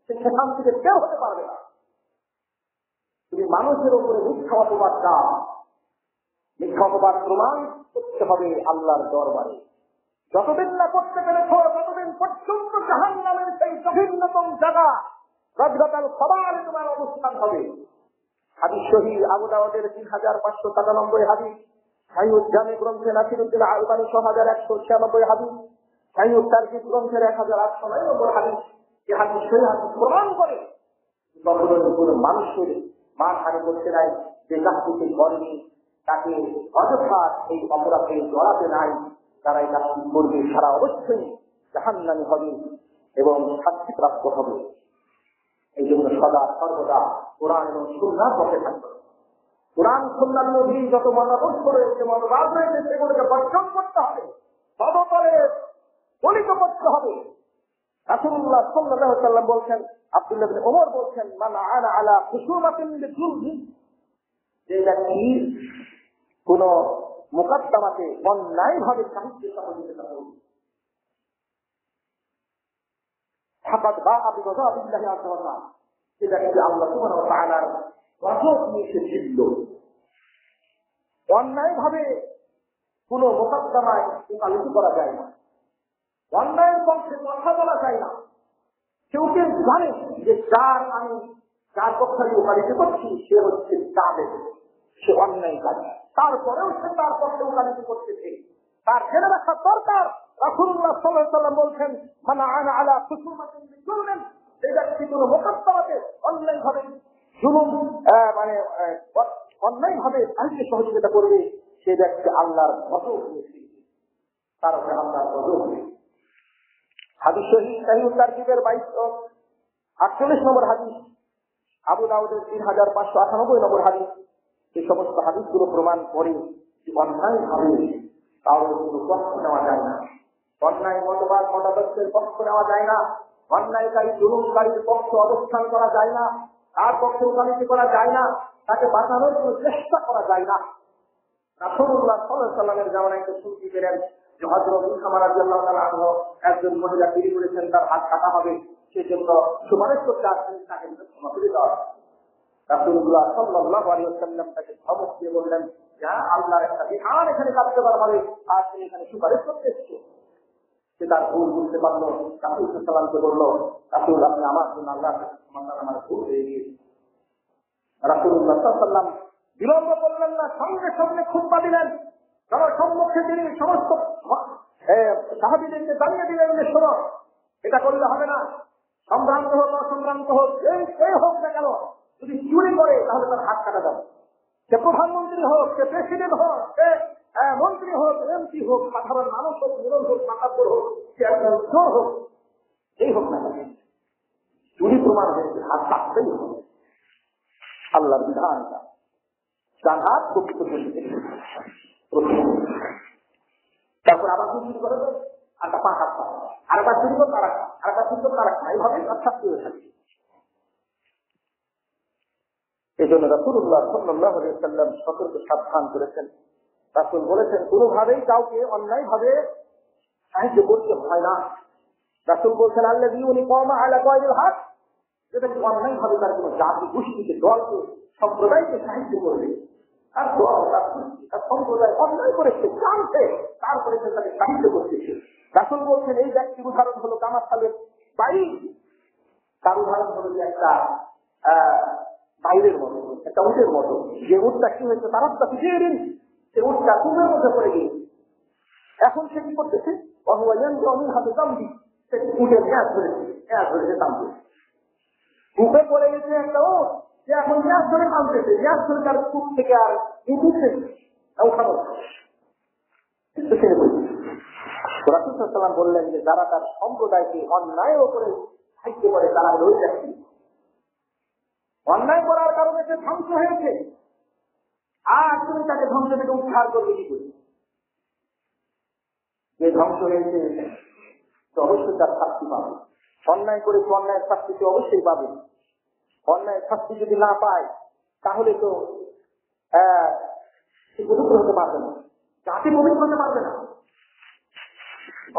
সে সেখান থেকে কেউ হতে পারবে না। তুমি মানুষের উপরে মিথ্যা অপবাদ দাও, মিথ্যা অপবাদ প্রমাণ করতে হবে আল্লাহর দরবারে। যতদিন না করতে পেরেছ, ততদিন পর্যন্ত জাহান্নামের সেই জঘন্যতম জায়গা রজগাতাল সবার তোমার অবস্থান হবে। হাদিস সহিহ আবু দাউদের 3597 হাদিস, সাহিহ জামি গ্রন্থে নাসিরউদ্দিন আলবানী 6196 হাদিস, সাহিহ তারকিব গ্রন্থের 1809 হাদিস। এই হাদিস সহিহ হাদিস প্রমাণ করে তখন কোনো মানুষের মান হানি করতে নাই, যে কাজটিকে করেনি তাকে অযথা এই অপরাধে জড়াতে নাই, তারা এই কাজটি করবে সারা অবশ্যই জাহান্নামী হবে এবং শাস্তিপ্রাপ্ত হবে। এই জন্য সদা সর্বদা কোরআন এবং সুন্নাহর পথে থাকবে। কোরআন সুন্নাহর নবী যত মতাদর্শ রয়েছে, মতবাদ রয়েছে, সেগুলোকে বর্জন করতে হবে, তদতলে গলিত করতে হবে। রাসূলুল্লাহ সাল্লাল্লাহু আলাইহি ওয়াসাল্লাম বলছেন, আব্দুল্লাহ ইবনে ওমর বলছেন, মান আনা আলা খুসুমাতিন বিজুলমি, যে ব্যক্তি কোন মুকদ্দমাতে অন্যায়ভাবে সাহায্য সহযোগিতা করবে, ফাকাদ বাআ বিগযাবিল্লাহি আযজা ওয়া তাআলা, যে ব্যক্তি আল্লাহ সুবহানাহু ওয়া তাআলার গজব নিয়ে সে জিতল। অন্যায়ভাবে কোন মুকদ্দমায় ওকালতি করা যায় না, অন্যায়ের পক্ষে কথা বলা যায় না। কেউ কেউ জানে যে যার পক্ষে আমি ওকালতি করছি সে হচ্ছে জালেম, সে অন্যায়কারী, তারপরেও সে তার পক্ষে ওকালতি করতেছে। তার জেনে রাখা দরকার, রাসূলুল্লাহ সাল্লাল্লাহু আলাইহি ওয়াসাল্লাম বলছেন, মান আনা আলা খুসুমাতিন বিজুলমিন, যে ব্যক্তি কোনো মুকদ্দমাতে অন্যায়ভাবে জুলুম অন্যায়ভাবে সাহায্য সহযোগিতা করবে, সে ব্যক্তি আল্লাহর গজব হয়েছে, তার উপরে আল্লাহর গজব হয়েছে। হাদিস সহিহ সাহিহ তারকিবের 2248 নম্বর হাদিস, আবু দাউদের 3598 হাদিস। এই সমস্ত হাদিসগুলো প্রমাণ করে যে অন্যায় ভাবে কারোর কোনো পক্ষ নেওয়া যায় না, অন্যায় মতবাদ মতাদর্শের পক্ষ নেওয়া যায় না, অন্যায়কারী জুলুমকারীর পক্ষে অবস্থান করা যায় না, তার পক্ষে ওকালতি করা যায় না, তাকে বাঁচানোর কোনো চেষ্টা করা যায় না। রাসূলুল্লাহ সাল্লাল্লাহু আলাইহি ওয়াসাল্লামের জামানায় তো শুনতে পেলেন যে হযরত উসামা রাদিয়াল্লাহু তাআলা আনহু একজন মহিলা চুরি করেছেন, তার হাত কাটা হবে, সেজন্য সুপারিশ করতে আসছেন, তাকে ক্ষমা করে দেওয়া। রাসূলুল্লাহ সাল্লাল্লাহু আলাইহি ওয়াসাল্লাম তাকে ধমক দিয়ে বললেন, যা আল্লাহর একটা বিধান এখানে কার্যকর হবে, আর তুমি এখানে সুপারিশ করতে এসেছো। সে তার ভুল বুঝতে পারলো, রাসূল সাল্লাল্লাহু আলাইহি ওয়াসাল্লামকে বলল, রাসূল আপনি আমার জন্য আল্লাহর কাছে ক্ষমা চান, আমার ভুল হয়ে গিয়েছে। রাসূলুল্লাহ সাল্লাল্লাহু আলাইহি ওয়াসাল্লাম বিলম্ব করলেন না, সঙ্গে সঙ্গে খুতবা দিলেন। তার সম্মুখে তিনি সমস্ত সাহাবীদেরকে জানিয়ে দিলেন যে শোনো, এটা করলে হবে না, সম্ভ্রান্ত হোক অসম্ভ্রান্ত হোক, এই হোক না কেন, যদি চুরি করে তাহলে তার হাত কাটা যাবে। সে প্রধানমন্ত্রী হোক, সে প্রেসিডেন্ট হোক, সে মন্ত্রী হোক, এমপি হোক, সাধারণ মানুষ হোক, নিরল হোক, মাতাব্বর হোক, সে একজন চোর হোক, এই হোক না কেন, চুরি প্রমাণ হয়েছে, হাত কাটতেই হবে। আল্লাহর বিধানটা তার হাত করতে তারপর আবার চুরি করে দেয়, আর পা হাত পা, আর একটা চুরি করতে আর একটা চুরি করতে আর একটা, এইভাবে শাস্তি হয়ে থাকে। এই জন্য রাসূলুল্লাহ সাল্লাল্লাহু আলাইহি ওয়াসাল্লাম সতর্ক সাবধান করেছেন। রাসূল বলেছেন, কোনোভাবেই কাউকে অন্যায়ভাবে সাহায্য করতে হয় না। রাসূল বলছেন, আল্লাযী ইউনিকামা আলা গায়রিল হক, যেটা কি অন্যায়ভাবে তার কোনো জাতি গোষ্ঠীকে, দলকে, সম্প্রদায়কে সাহায্য করবে, আর দল তার গোষ্ঠী তার সম্প্রদায় অন্যায় করেছে জানতে, তারপরে সে তাকে সাহায্য করতেছে। রাসূল বলছেন, এই ব্যক্তির উদাহরণ হলো কামাসালের বাড়ি, তার উদাহরণ হলো যে একটা বাইরের মতো, একটা উটের মতো। যে উটটা কি হয়েছে, তার একটা পিছিয়ে দিন, সে উটটা কুমের মধ্যে পড়ে গিয়েছে। এখন সে কি করতেছে, অমিন হাতে দামদি, সে উটের গ্যাস ধরেছে দামদি, কূপে পড়ে গেছে একটা উট, সে এখন গ্যাস ধরে টানতেছে, গ্যাস ধরে তার কূপ থেকে আর উঠছে উঠানো। রাসূল সাল্লাল্লাহু আলাইহি ওয়াসাল্লাম বললেন যে যারা তার সম্প্রদায়কে অন্যায়ের উপরে সাহায্য করে, তারা ওই ব্যক্তি অন্যায় করার কারণে সে ধ্বংস হয়েছে, আর তুমি তাকে ধ্বংস থেকে উদ্ধার করবে কি করে? যে ধ্বংস হয়েছে তো অবশ্যই তার শাস্তি পাবে, অন্যায় করে তো অন্যায়ের শাস্তি সে অবশ্যই পাবে। অন্যায়ের শাস্তি যদি না পায় তাহলে তো সে পবিত্র হতে পারবে না, জাতি পবিত্র হতে পারবে না।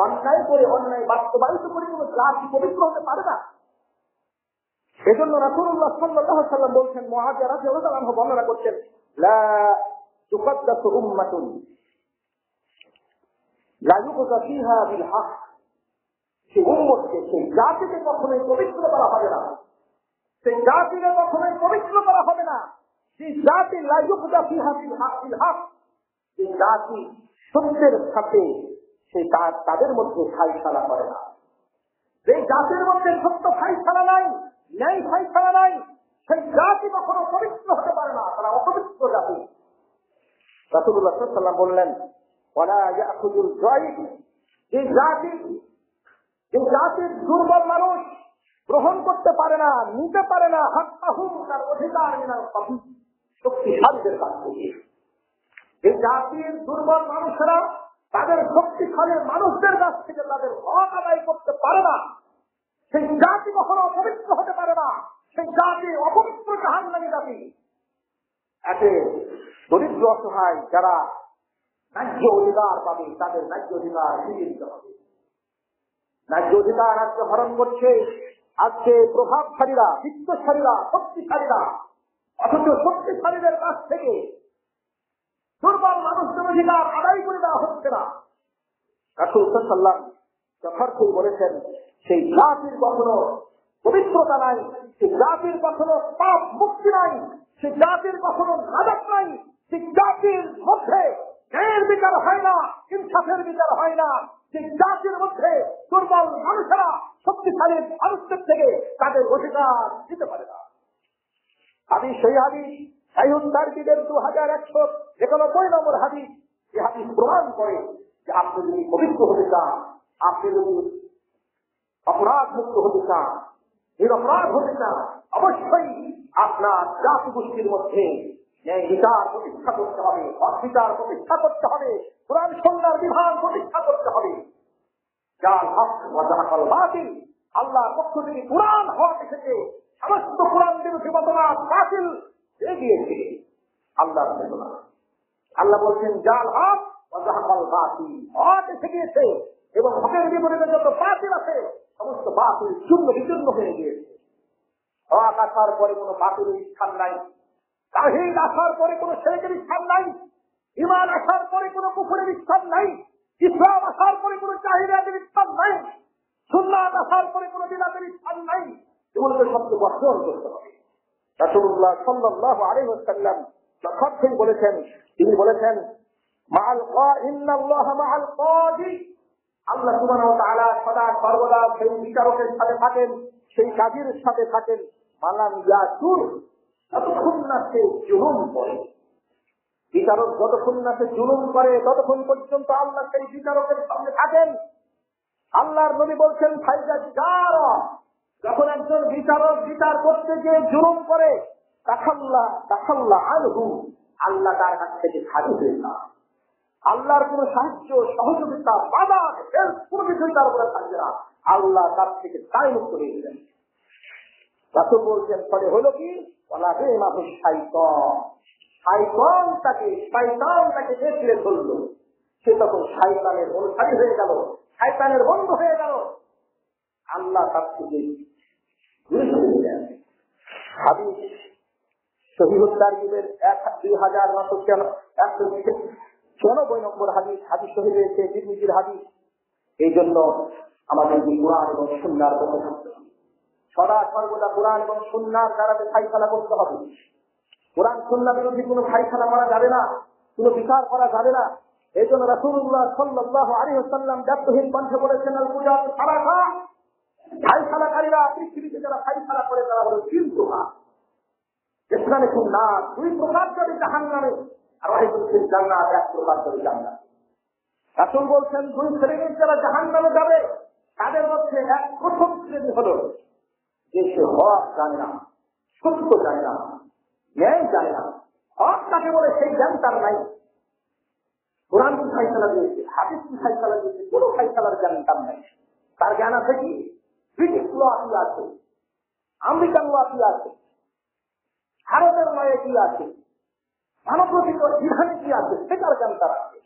অন্যায় করে অন্যায় বাস্তবায়িত করে কোনো জাতি পবিত্র হতে পারে না। এজন্য রাসূলুল্লাহ সাল্লাল্লাহু আলাইহি ওয়াসাল্লাম বলছেন, মুআয রাদিয়াল্লাহু আনহু বর্ণনা করছেন, লা তুকদ্দাসু উম্মাতুন লা ইউকযা ফিহা বিল হক, সেই উম্মতকে, সেই জাতিকে কখনোই পবিত্র করা হবে না, সেই জাতিকে কখনোই পবিত্র করা হবে না যে জাতি লা ইউকদা ফিহা বিল হক, যে জাতি সত্যের সাথে সে তাদের মধ্যে ফায়সালা করে না, যে জাতির মধ্যে সত্য ফায়সালা নাই, ন্যায় ফায়সালা নাই, সেই জাতি কখনো পবিত্র হতে পারে না, তারা অপবিত্র জাতি। রাসূলুল্লাহ সাল্লাল্লাহু আলাইহি ওয়াসাল্লাম বললেন, ওয়ালা ইয়াখুযুল যায়িফ, যে জাতির দুর্বল মানুষ গ্রহণ করতে পারে না, নিতে পারে না, হাক্কাহু, তার অধিকার মিনাল কবি, শক্তিশালীদের কাছ থেকে। এই জাতির দুর্বল মানুষেরা তাদের শক্তিশালী মানুষদের কাছ থেকে তাদের হক আদায় করতে পারে না, সেই জাতি কখনো অপবিত্র হতে পারে না, সেই জাতি অপবিত্র জাহান্নামী জাতি। এতে দরিদ্র অসহায় যারা ন্যায্য অধিকার পাবে তাদের ন্যায্য অধিকার ফিরিয়ে দিতে হবে। ন্যায্য অধিকার আজকে হরণ করছে আজকে প্রভাবশালীরা, বিত্তশালীরা, শক্তিশালীরা, অথচ শক্তিশালীদের কাছ থেকে দুর্বল মানুষদের অধিকার আদায় করে দেওয়া হচ্ছে না। রাসূল সাল্লাল্লাহু আলাইহি ওয়াসাল্লাম যথার্থই বলেছেন, সেই জাতির কখনো পবিত্রতা নাই, সেই জাতির কখনো পাপ মুক্তি নাই, সেই জাতির কখনো নাজাত নাই, সেই জাতির মধ্যে ন্যায়ের বিচার হয় না, ইনসাফের বিচার হয় না, সেই জাতির মধ্যে দুর্বল মানুষেরা শক্তিশালী মানুষদের থেকে তাদের অধিকার দিতে পারে না। হাদিস, সেই হাদিস সাহিহুদ্দারবিদের 2191 নম্বর হাদিস। এই হাদিস প্রমাণ করে যে আপনি যদি পবিত্র হতে চান, আপনি যদি অপরাধ মুক্ত হতে চান, নিরপরাধ হতে চান, অবশ্যই আপনার জাতি গোষ্ঠীর মধ্যে ন্যায় বিচার প্রতিষ্ঠা করতে হবে, অধিকার প্রতিষ্ঠা করতে হবে, কোরআন সুন্নাহর বিধান প্রতিষ্ঠা করতে হবে। যার হক ওয়া যাহাকাল বাতিল, আল্লাহর পক্ষ থেকে কোরআন হক এসেছে, সমস্ত কোরআন বিরোধী মতবাদ বাতিল হয়ে গিয়েছে। আল্লাহর ঘোষণা, আল্লাহ বলছেন জাল হক ওয়া যাহাকাল বাতিল, হক এসে গিয়েছে এবং হকের বিপরীতে যত বাতিল আছে সমস্ত বাতিল শূন্য বিচূর্ণ হয়ে গিয়েছে। হক আসার পরে কোনো বাতিলের স্থান নাই, তাওহীদ আসার পরে কোনো শিরকের স্থান নাই, ঈমান আসার পরে কোনো কুফরের স্থান নাই, ইসলাম আসার পরে কোনো জাহিলিয়াতের স্থান নাই, সুন্নাত আসার পরে কোনো বিদআতের স্থান নাই। এগুলোকে সবকে বর্জন করতে হবে। রাসূলুল্লাহ সাল্লাল্লাহু আলাইহি ওয়াসাল্লাম যথার্থই বলেছেন, তিনি বলেছেন মাআল ইন্নাল্লাহা মাআল কাদি, আল্লাহ সুবহানাহু ওয়া তাআলা সদা সর্বদা সেই বিচারকের সাথে থাকেন, সেই কাজীর সাথে থাকেন, মালাম ইয়াতুর, যতক্ষণ না সে জুলুম করে। বিচারক যতক্ষণ না সে জুলুম করে ততক্ষণ পর্যন্ত আল্লাহ সেই বিচারকের সামনে থাকেন। আল্লাহর নবী বলছেন ফাইজা জারা, যখন একজন বিচারক বিচার করতে গিয়ে জুলুম করে, তাখাল্লা আনহু, আল্লাহ তার কাছ থেকে খালি হয়ে যায়। আল্লাহর কোন সাহায্য, সহযোগিতা, বাধা, কোন কিছুই তার উপরে থাকবে না, আল্লাহ তার থেকে তাই মুক্ত হয়ে গেলেন। রাসূল বলছেন ফলে হলো কি, শয়তান তাকে দেখলে ধরল, সে তখন শয়তানের অনুসারী হয়ে গেল, শয়তানের বন্ধু হয়ে গেল। আল্লাহ তার থেকে দূরে সরে গেলেন। হাদিস সহিহুদ্দারবিদের 2996 নম্বর হাদিস, হাদিস সহিহ রয়েছে, তিরমিজির হাদিস। এই জন্য আমাদের কোরআন এবং সুন্নাহর কথা থাকতে হবে, সদা সর্বদা কোরআন এবং সুন্নাহর দ্বারাতে ফায়সালা করতে হবে। কোরআন সুন্নাহ বিরোধী কোনো ফায়সালা করা যাবে না, কোনো বিচার করা যাবে না। এই জন্য রাসূলুল্লাহ সাল্লাল্লাহু আলাইহি ওয়াসাল্লাম দায়িত্বহীন কণ্ঠে বলেছেন, আল কুজাত সালাসা, ফায়সালাকারীরা পৃথিবীতে যারা ফায়সালা করে তারা হলো তিনটা। ইসলামে সুন্নাত দুই প্রকার যাবে জাহান্নামে, আর ওয়াহিদুল ফিল জান্নাত এক প্রকার যাবে জান্নাতে। রাসূল বলছেন দুই শ্রেণীর যারা জাহান্নামে যাবে তাদের মধ্যে এক প্রথম শ্রেণী হলো যে সে হক জানে না, সত্য জানে না, ন্যায় জানে না। হক তাকে বলে সেই জ্ঞান তার নাই। কোরআন কি ফায়সালা দিয়েছে, হাদিস কি ফায়সালা দিয়েছে, কোন ফায়সালার জ্ঞান তার নাই। তার জ্ঞান আছে কি ব্রিটিশ ল কি আছে, আমেরিকান ল কি আছে, ভারতের লয়ে কি আছে, মানবরচিত বিধানে কি আছে, সেটার জ্ঞান তার আছে।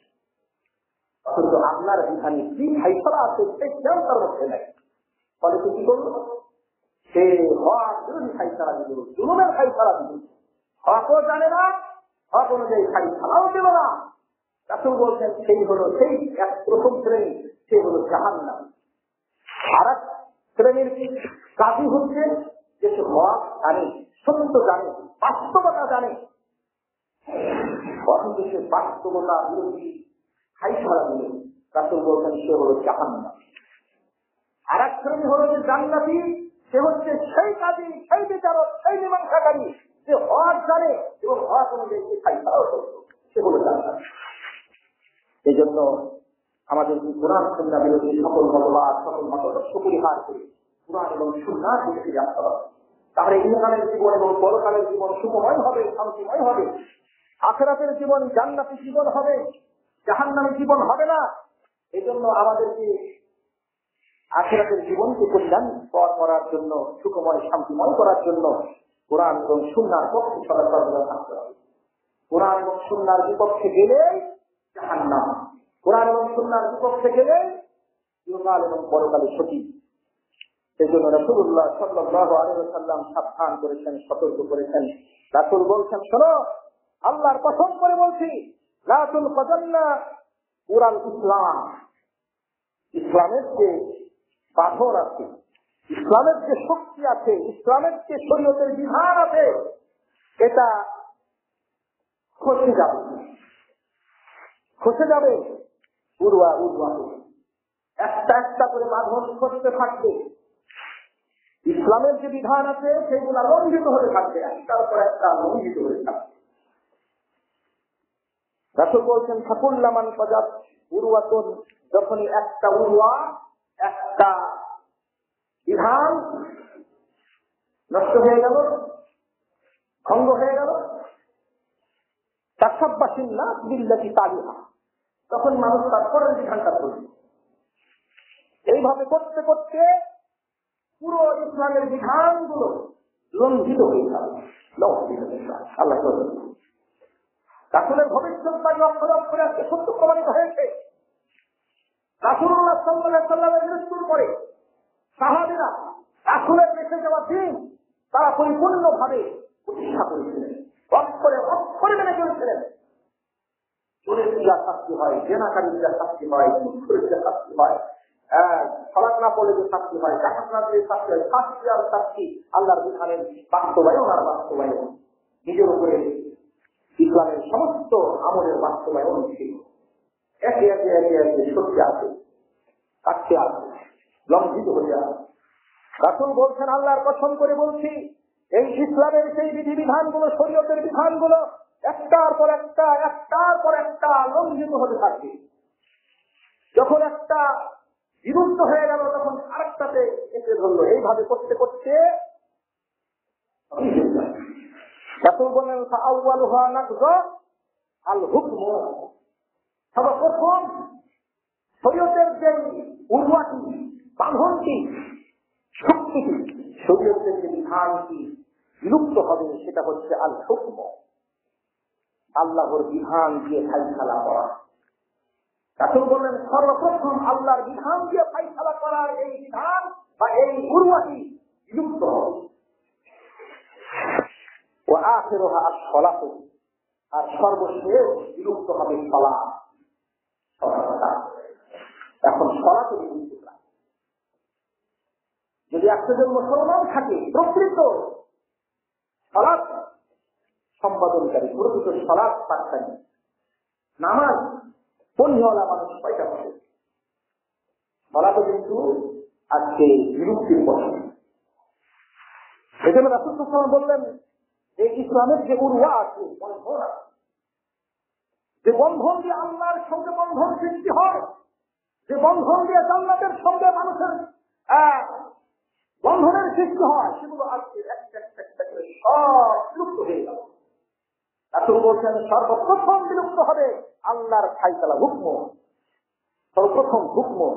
অথচ আপনার বিধানে কি ফায়সালা আছে সেই জ্ঞান তার মধ্যে নাই। ফলে কি করলো, সে হক বিরোধী ফায়সালা দিল, জুলুমের ফায়সালা দিল। হকও জানে না, হক অনুযায়ী ফায়সালাও দিল না। রাসূল বলছেন সেই হলো সেই এক প্রথম শ্রেণী, সে হলো জাহান্নামী। আর এক শ্রেণীর কাজী হচ্ছে যে সে হক জানে, সত্য জানে, বাস্তবতা জানে, অথচ সে বাস্তবতা বিরোধী খাইছাড়া দিল। রাসূল বলছেন সে হলো জাহান্নাম। আর এক শ্রেণী হলো যে জান্নাতি, সে হচ্ছে সেই কাজী, সেই বিচারক, সেই মীমাংসাকারী, যে হক জানে এবং হক অনুযায়ী খাইছাড়াও করত, সে হলো জান্নাতি। এই জন্য আমাদের কোরআন সুন্নাহ বিরোধী সকল মতবাদ, সকল মতাদর্শ পরিহার করে কোরআন এবং সুন্নাহ দিকে আসতে হবে। তাহলে ইহকালের জীবন এবং পরকালের জীবন সুখময় হবে, শান্তিময় হবে। আখিরাতের জীবন জান্নাতি জীবন হবে, জাহান্নামী জীবন হবে না। এই জন্য আমাদেরকে আখিরাতের জীবনকে কল্যাণকর করার জন্য, সুখময় শান্তিময় করার জন্য কোরআন এবং সুন্নাহর পক্ষে সর্বদা থাকতে হবে। কোরআন এবং সুন্নাহর বিপক্ষে গেলেই জাহান্নাম, কোরআন এবং সুন্নাহর বিপক্ষে গেলে ইহকাল এবং পরকালে ক্ষতি। সেই জন্য রাসূলুল্লাহ সাল্লাল্লাহু আলাইহি ওয়াসাল্লাম সাবধান করেছেন, সতর্ক করেছেন। রাসূল বলছেন, শোনো, আল্লাহর কসম করে বলছি, লা তুলকাদান্না পুরাল ইসলাম, ইসলামের যে বাঁধন আছে, ইসলামের যে শক্তি আছে, ইসলামের যে শরীয়তের বিধান আছে, এটা খসে যাবে, খসে যাবে, উড়ুয়া উড়ুয়া একটা একটা করে বাঁধন খসতে থাকবে। ইসলামের যে বিধান আছে সেগুলা লঙ্ঘিত হয়ে থাকবে, একটার পর একটা লঙ্ঘিত হয়ে থাকবে। রাসূল বলছেন, ফাকুল্লামান ফাজাত উরওয়াতুন, যখনই একটা উরওয়া, একটা বিধান নষ্ট হয়ে গেল, ভঙ্গ হয়ে গেল, তাসাব্বাসিন নাস বিল্লাতি তালিহা, তখন মানুষ তার পরের বিধানটা করবে। এইভাবে করতে করতে পুরো ইসলামের বিধানগুলো লঙ্ঘিত হয়ে যাবে। আল্লাহ রাসূলের ভবিষ্যৎবাণী অক্ষরে অক্ষরে আজকে সত্য প্রমাণিত হয়েছে। রাসূলুল্লাহ সাল্লাল্লাহু আলাইহি ওয়াসাল্লামের মৃত্যুর পরে সাহাবীরা রাসূলের রেখে যাওয়া দ্বীন তারা পরিপূর্ণভাবে প্রতিষ্ঠা করেছিলেন, অক্ষরে অক্ষরে মেনে চলেছিলেন। চোরের যা শাস্তি হয়, জেনাকারীর যা শাস্তি হয়, চুরির যা শাস্তি হয়, সালাত না পড়লে যে শাস্তি হয়, জাকাত না দিলে শাস্তি হয়, শাস্তি আর শাস্তি আল্লাহর বিধানের বাস্তবায়ন আর বাস্তবায়ন। নিজের উপরে ইসলামের সমস্ত আমলের বাস্তবায়ন ছিল। একে একে একে একে সত্যি আছে, কাটতে আছে, লঙ্ঘিত হয়ে আছে। রাসূল বলছেন, আল্লাহর কসম করে বলছি, এই ইসলামের সেই বিধিবিধানগুলো, শরীয়তের বিধানগুলো একটার পর একটা, একটার পর একটা লঙ্ঘিত হতে থাকবে। যখন একটা বিরুদ্ধ হয়ে গেল, তখন আরেকটাতে এসে ধরলো। এইভাবে করতে করতে রাসূল বলেন, ফাআউয়ালুহা নাকযা আল হুকম, সর্বপ্রথম শরীয়তের যে উরওয়াটি, বাঁধনটি, শক্তিটি, শরীয়তের যে বিধানটি বিলুপ্ত হবে, সেটা হচ্ছে আল হুকম, আল্লাহর বিধান দিয়ে ফাইসালা করা। রাসূল বলেন, সর্বপ্রথম আল্লাহর বিধান দিয়ে ফাইসালা করার এই বিধান বা এই উরওয়াটি বিলুপ্ত হবে। ও আখিরুহা আস-সালাত, আর সর্বশেষ বিলুপ্ত হবে সালাত। এখন সালাত বিলুপ্ত না। যদি একজন মুসলমান থাকে, প্রকৃত সালাত সম্পাদনকারী, প্রকৃত সালাত পাঠকারী, নামাজ পণ্যওয়ালা মানুষ কয়টা হবে? সালাত কিন্তু আজকে বিলুপ্তির পথে। এই জন্য রাসূল সাল্লাল্লাহু আলাইহি ওয়াসাল্লাম বললেন, এই ইসলামের যে উরওয়া আছে, বন্ধন আছে, যে বন্ধন দিয়ে আল্লাহর সঙ্গে বন্ধন সৃষ্টি হয়, যে বন্ধন দিয়ে জান্নাতের সঙ্গে মানুষের বন্ধনের সৃষ্টি হয়, সেগুলো আজকে একটা একটা করে সব বিলুপ্ত হয়ে গেল। রাসূল বলছেন, সর্বপ্রথম বিলুপ্ত হবে আল্লাহর ফায়সালা, হুকম। সর্বপ্রথম হুকম,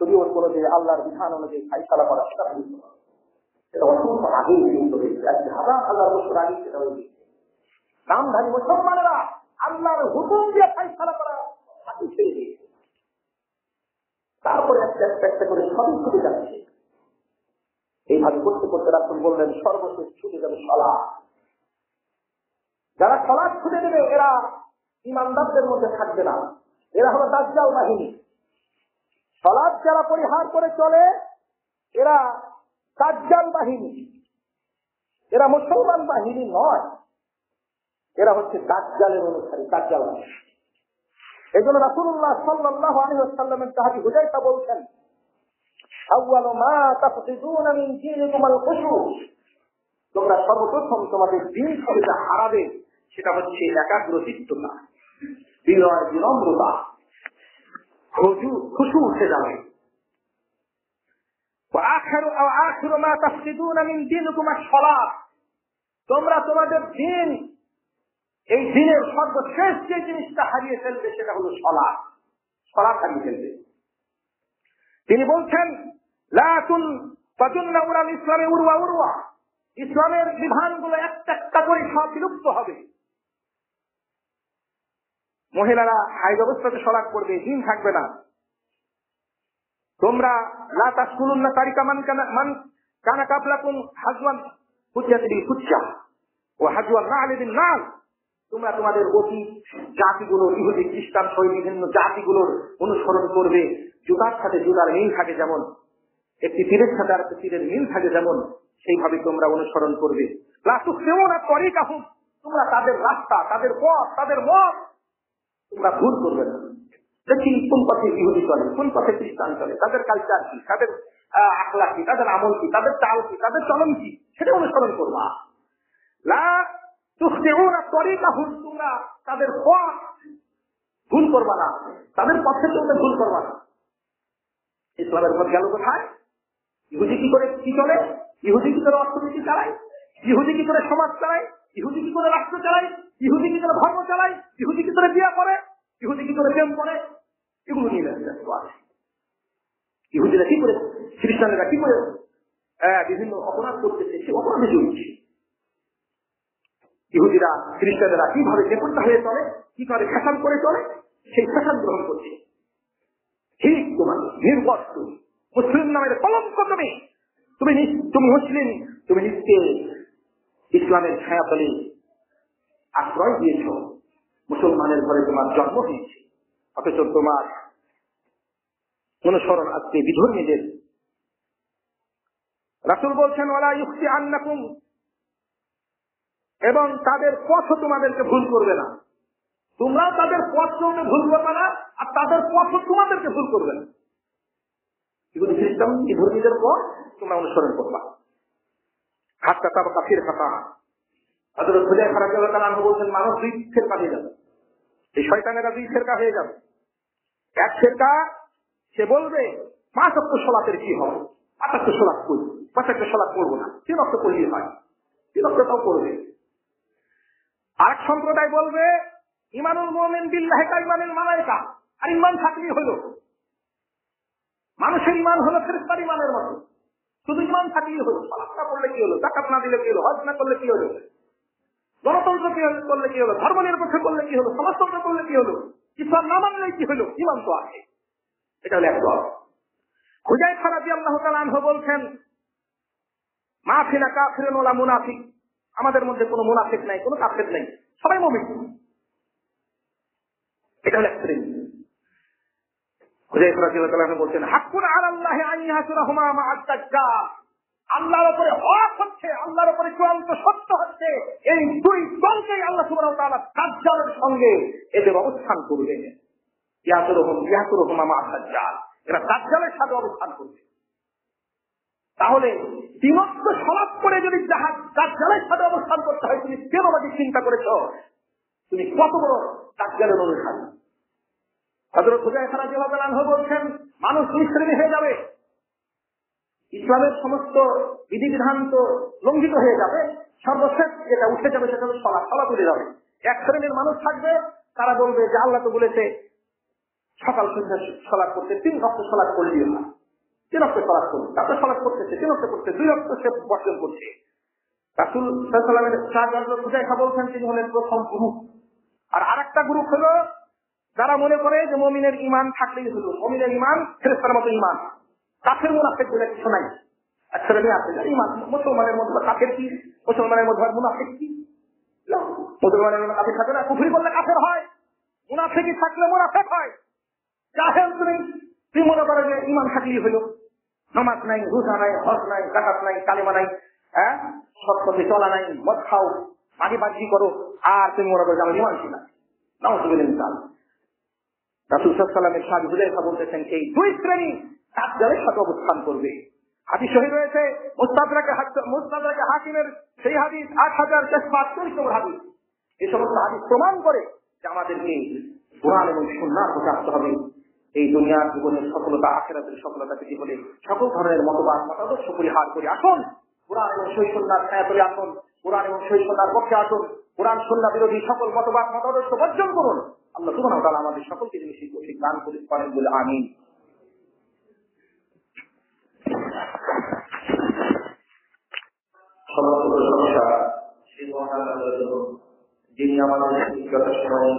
শরীয়ত অনুযায়ী আল্লাহর বিধান অনুযায়ী ফায়সালা করা, সেটা বিলুপ্ত হবে। এটা অত্যন্ত আগেই বিলুপ্ত হয়েছে, আজকে হাজার হাজার বছর আগে সেটা হয়ে গেছে। নামধারী মুসলমানেরা আল্লাহর হুকুম দিয়ে ফায়সালা করা হাতে ছেড়ে দিয়েছে। তারপরে একটা একটা করে সবই ছুটে যাচ্ছে। এইভাবে করতে করতে রাসূল বললেন, সর্বশেষ ছুটে যাবে সালাত। যারা সালাত ছুটে দেবে, এরা ঈমানদারদের মধ্যে থাকবে না, এরা হলো দাজ্জাল বাহিনী। সালাত যারা পরিহার করে চলে, এরা দাজ্জাল বাহিনী, এরা মুসলমান বাহিনী নয়। এরা হচ্ছে দাজ্জালের অনুসারী, দাজ্জাল। এই জন্য রাসূলুল্লাহ সাল্লাল্লাহু আলাইহি ওয়াসাল্লামের সাহাবী হুযায়ফা বলছেন, আউয়ালু মা তাফকিদুনা মিন দীনিকুম আল খুশু, তোমরা সর্বপ্রথম তোমাদের দ্বীন থেকে হারাবে সেটা হচ্ছে একাগ্রচিত্ততা, বিনয়, বিনম্রতা, খুশু উঠে যাবে। আখিরু মা তাফকিদুনা মিন দীনিকুম আস-সালাত, তোমরা তোমাদের দ্বীন, এই দ্বীনের সর্বশেষ যে জিনিসটা হারিয়ে ফেলবে সেটা হলো সালাত, সালাত হারিয়ে ফেলবে। তিনি বলছেন, লা তাজুন্না উলাল ইসলামে উরওয়া উরওয়া, ইসলামের বিধানগুলো একটা একটা করে সব বিলুপ্ত হবে। মহিলারা হাইজ অবস্থাতে সালাত করবে, দ্বীন থাকবে না। তোমরা লা তাসকুলুন্না তারিকা মান কানা কাবলাকুম হাজওয়ান হুজ্জাতি বিল হুজ্জা ওয়া হাজওয়ান না'ল বিন না'ল, তোমরা তোমাদের অতীত জাতিগুলো, ইহুদি খ্রিস্টান সহ বিভিন্ন জাতিগুলোর অনুসরণ করবে। জুতার সাথে জুতার মিল থাকে যেমন, একটি তীরের সাথে আর একটি তীরের মিল থাকে যেমন, সেইভাবে তোমরা অনুসরণ করবে। তোমরা তাদের রাস্তা, তাদের পথ, তাদের মত তোমরা ভুল করবে না। দেখি কোন পথে ইহুদি চলে, কোন পথে খ্রিস্টান চলে, তাদের কালচার কি, তাদের আখলাক কি, তাদের আমল কি, তাদের চাল কি, তাদের চলন কি, সেটা অনুসরণ করবা। তোমরা তাদের পথ ভুল করবা না, তাদের পথে তোমরা ভুল করবা না। ইসলামের পথ গেল কোথায়? ইহুদি কি করে কি চলে, ইহুদি কি করে অর্থনীতি চালায়, ইহুদি কি করে সমাজ চালায়, ইহুদি কি করে রাষ্ট্র চালায়, ইহুদি কি করে ধর্ম চালায়, ইহুদি কি করে বিয়ে করে, ইহুদি কি করে প্রেম করে, এগুলো নিয়ে ব্যস্ত আছে। ইহুদিরা কি করে, খ্রিস্টানেরা কি করে বিভিন্ন অপরাধ করতেছে, সে অপরাধে জড়িয়েছে। ইহুদিরা খ্রিস্টানেরা কিভাবে নেপথ্য হয়ে চলে, কি করে ফ্যাশন করে চলে, সেই ফ্যাশন গ্রহণ করছে। ঠিক তোমার নির্বত মুসলিম নামের কলঙ্ক, তুমি মুসলিম, তুমি নিজকে ইসলামের ছায়াতলে আশ্রয় দিয়েছ, মুসলমানের ঘরে তোমার জন্ম হয়েছে, অথচ তোমার অনুসরণ আজকে বিধর্মীদের। রাসূল বলছেন, ওয়ালা ইউখতি আন্নাকুম, এবং তাদের পথও তোমাদেরকে ভুল করবে না। তোমরাও তাদের পথ ভুল করবে না, আর তাদের পথও তোমাদেরকে ভুল করবে না। ইহুদি খ্রিস্টান বিধর্মীদের পথ তোমরা অনুসরণ করবা। হাত্তা তাবাকা ফিরকাতা, হযরত হুযায়ফা রাদিয়াল্লাহু আনহু বলছেন, মানুষ দুই ফিরকা হয়ে যাবে, এই শয়তানেরা দুই ফিরকা হয়ে যাবে। এক ফিরকা সে বলবে 5 ওয়াক্ত সালাতের কি হবে, 5 ওয়াক্ত সালাত করব, 5 ওয়াক্ত সালাত করব না, 3 ওয়াক্ত করলেই হয়, 3 ওয়াক্তটাও করবে। আরেক সম্প্রদায় বলবে ঈমানুল মুমিন বিল্লাহি কা ঈমানিল মালায়েকা, আর ঈমান থাকলেই হলো, মানুষের ঈমান হলো ফেরেশতার ঈমানের মতো, শুধু ঈমান থাকলেই হলো। সালাত না করলে কি হলো, যাকাত না দিলে কি হলো, হজ না করলে কি হলো, গণতন্ত্র করলে কি হলো, ধর্ম নিরপেক্ষ করলে কি হলো, সমাজতন্ত্র করলে কি হলো, ইসলাম না মানলে কি হলো, ঈমান তো আছে। এটা হলো এক দল। হুযায়ফা রাদিয়াল্লাহু তাআলা আনহু বলছেন, মা ফিনা কাফিরুন ওয়ালা মুনাফিক, আমাদের মধ্যে কোনো মুনাফিক নাই, কোনো কাফের নাই, সবাই মুমিন। এটা হলো এক শ্রেণী। হুযায়ফা রাদিয়াল্লাহু তাআলা আনহু বলছেন, হাক্কুন আলাল্লাহি আন ইয়াহসুরাহুমা মা'আদ দাজ্জাল, আল্লাহর উপরে হক হচ্ছে, আল্লাহর উপরে চূড়ান্ত সত্য হচ্ছে, এই দুই দলকেই আল্লাহ সুবহানাহু ওয়া তাআলা দাজ্জালের সঙ্গে এদের অবস্থান করবেন। ইয়াহসুরুহুমা মা'আদ দাজ্জাল, এরা দাজ্জালের সাথে অবস্থান করবে। তাহলে 3 ওয়াক্ত সালাত করে যদি দাজ্জালের সাথে অবস্থান করতে হয়, তুমি কেন বাকি চিন্তা করেছো তুমি কত বড় দাজ্জালের অনুসারী। হযরত হুযায়ফা রাদিয়াল্লাহু আনহু বলছেন, মানুষ দুই শ্রেণী হয়ে যাবে, ইসলামের সমস্ত বিধিবিধান তো লঙ্ঘিত হয়ে যাবে, সর্বশেষ যেটা উঠে যাবে সেটা হলো সালাত, সালাত উঠে যাবে। এক শ্রেণীর মানুষ থাকবে, তারা বলবে যে আল্লাহ তো বলেছে সকাল সন্ধ্যা সালাত করতে, 3 ওয়াক্ত সালাত করলেই হয়, 3 ওয়াক্ত সালাত করবে, তারপর সালাত করতেছে 3 ওয়াক্ত করতে, 2 ওয়াক্ত সে বর্জন করছে। রাসূল সাল্লাল্লাহু আলাইহি ওয়াসাল্লামের হুযায়ফা বলছেন, তিনি হলেন প্রথম গ্রুপ। আর আরেকটা গ্রুপ হলো যারা মনে করে যে মুমিনের ঈমান থাকলেই হলো, মুমিনের ঈমান ফেরেশতার মতো ঈমান, কাফের মুনাফিক বলে কিছু নাই। আচ্ছা রে আছে ঈমান, মুসলমানের মধ্যে কাফের কি, মুসলমানের মধ্যে মুনাফিক কি? মুসলমানের মধ্যে কাফের থাকে না, কুফরি করলে কাফের হয়, মুনাফিকই থাকলে মুনাফিক হয়। জাহেল তুমি মনে করো যে ঈমান থাকলেই হলো, নামাজ নাই, রোজা নাই, হজ নাই, যাকাত নাই, কালেমা নাই, সৎ পথে চলা নাই, মদ খাও, মাটি বাজি করো, আর তুমি মনে করো আমি মানছি না। নাউযুবিল্লাহ। রাসূল সাল্লাল্লাহু আলাইহি ওয়াসাল্লামের সাহাবী হুযায়ফা বলতেছেন এই দুই শ্রেণী দাজ্জালের সাথে অবস্থান করবে। হাদিস সহিহ রয়েছে, মুস্তাদরাকে হাকিমের সেই হাদিস ৮,৪৪৮ নম্বর হাদিস। এই সমস্ত হাদিস প্রমাণ করে যে আমাদেরকে কোরআন এবং সুন্নাহর প্রতি আসতে হবে। এই দুনিয়ার জীবনের সফলতা, আখিরাতের সফলতা পেতে হলে সকল ধরনের মতাদর্শ পরিহার করে আসুন, কোরআন এবং সহিহ সুন্নাহর ছায়াতলে আসুন, কোরআন এবং সহিহ সুন্নাহর পক্ষে আসুন, কোরআন সুন্নাহ বিরোধী সকল মতাদর্শ বর্জন করুন। আল্লাহ সুবহানাহু ওয়া তাআলা আমাদের সকলকে যিনি সেই তৌফিক দান করেন বলে আমিন। সমস্ত প্রশংসা সেই মহান আল্লাহর জন্য, যিনি আমাদের যথাসময়ে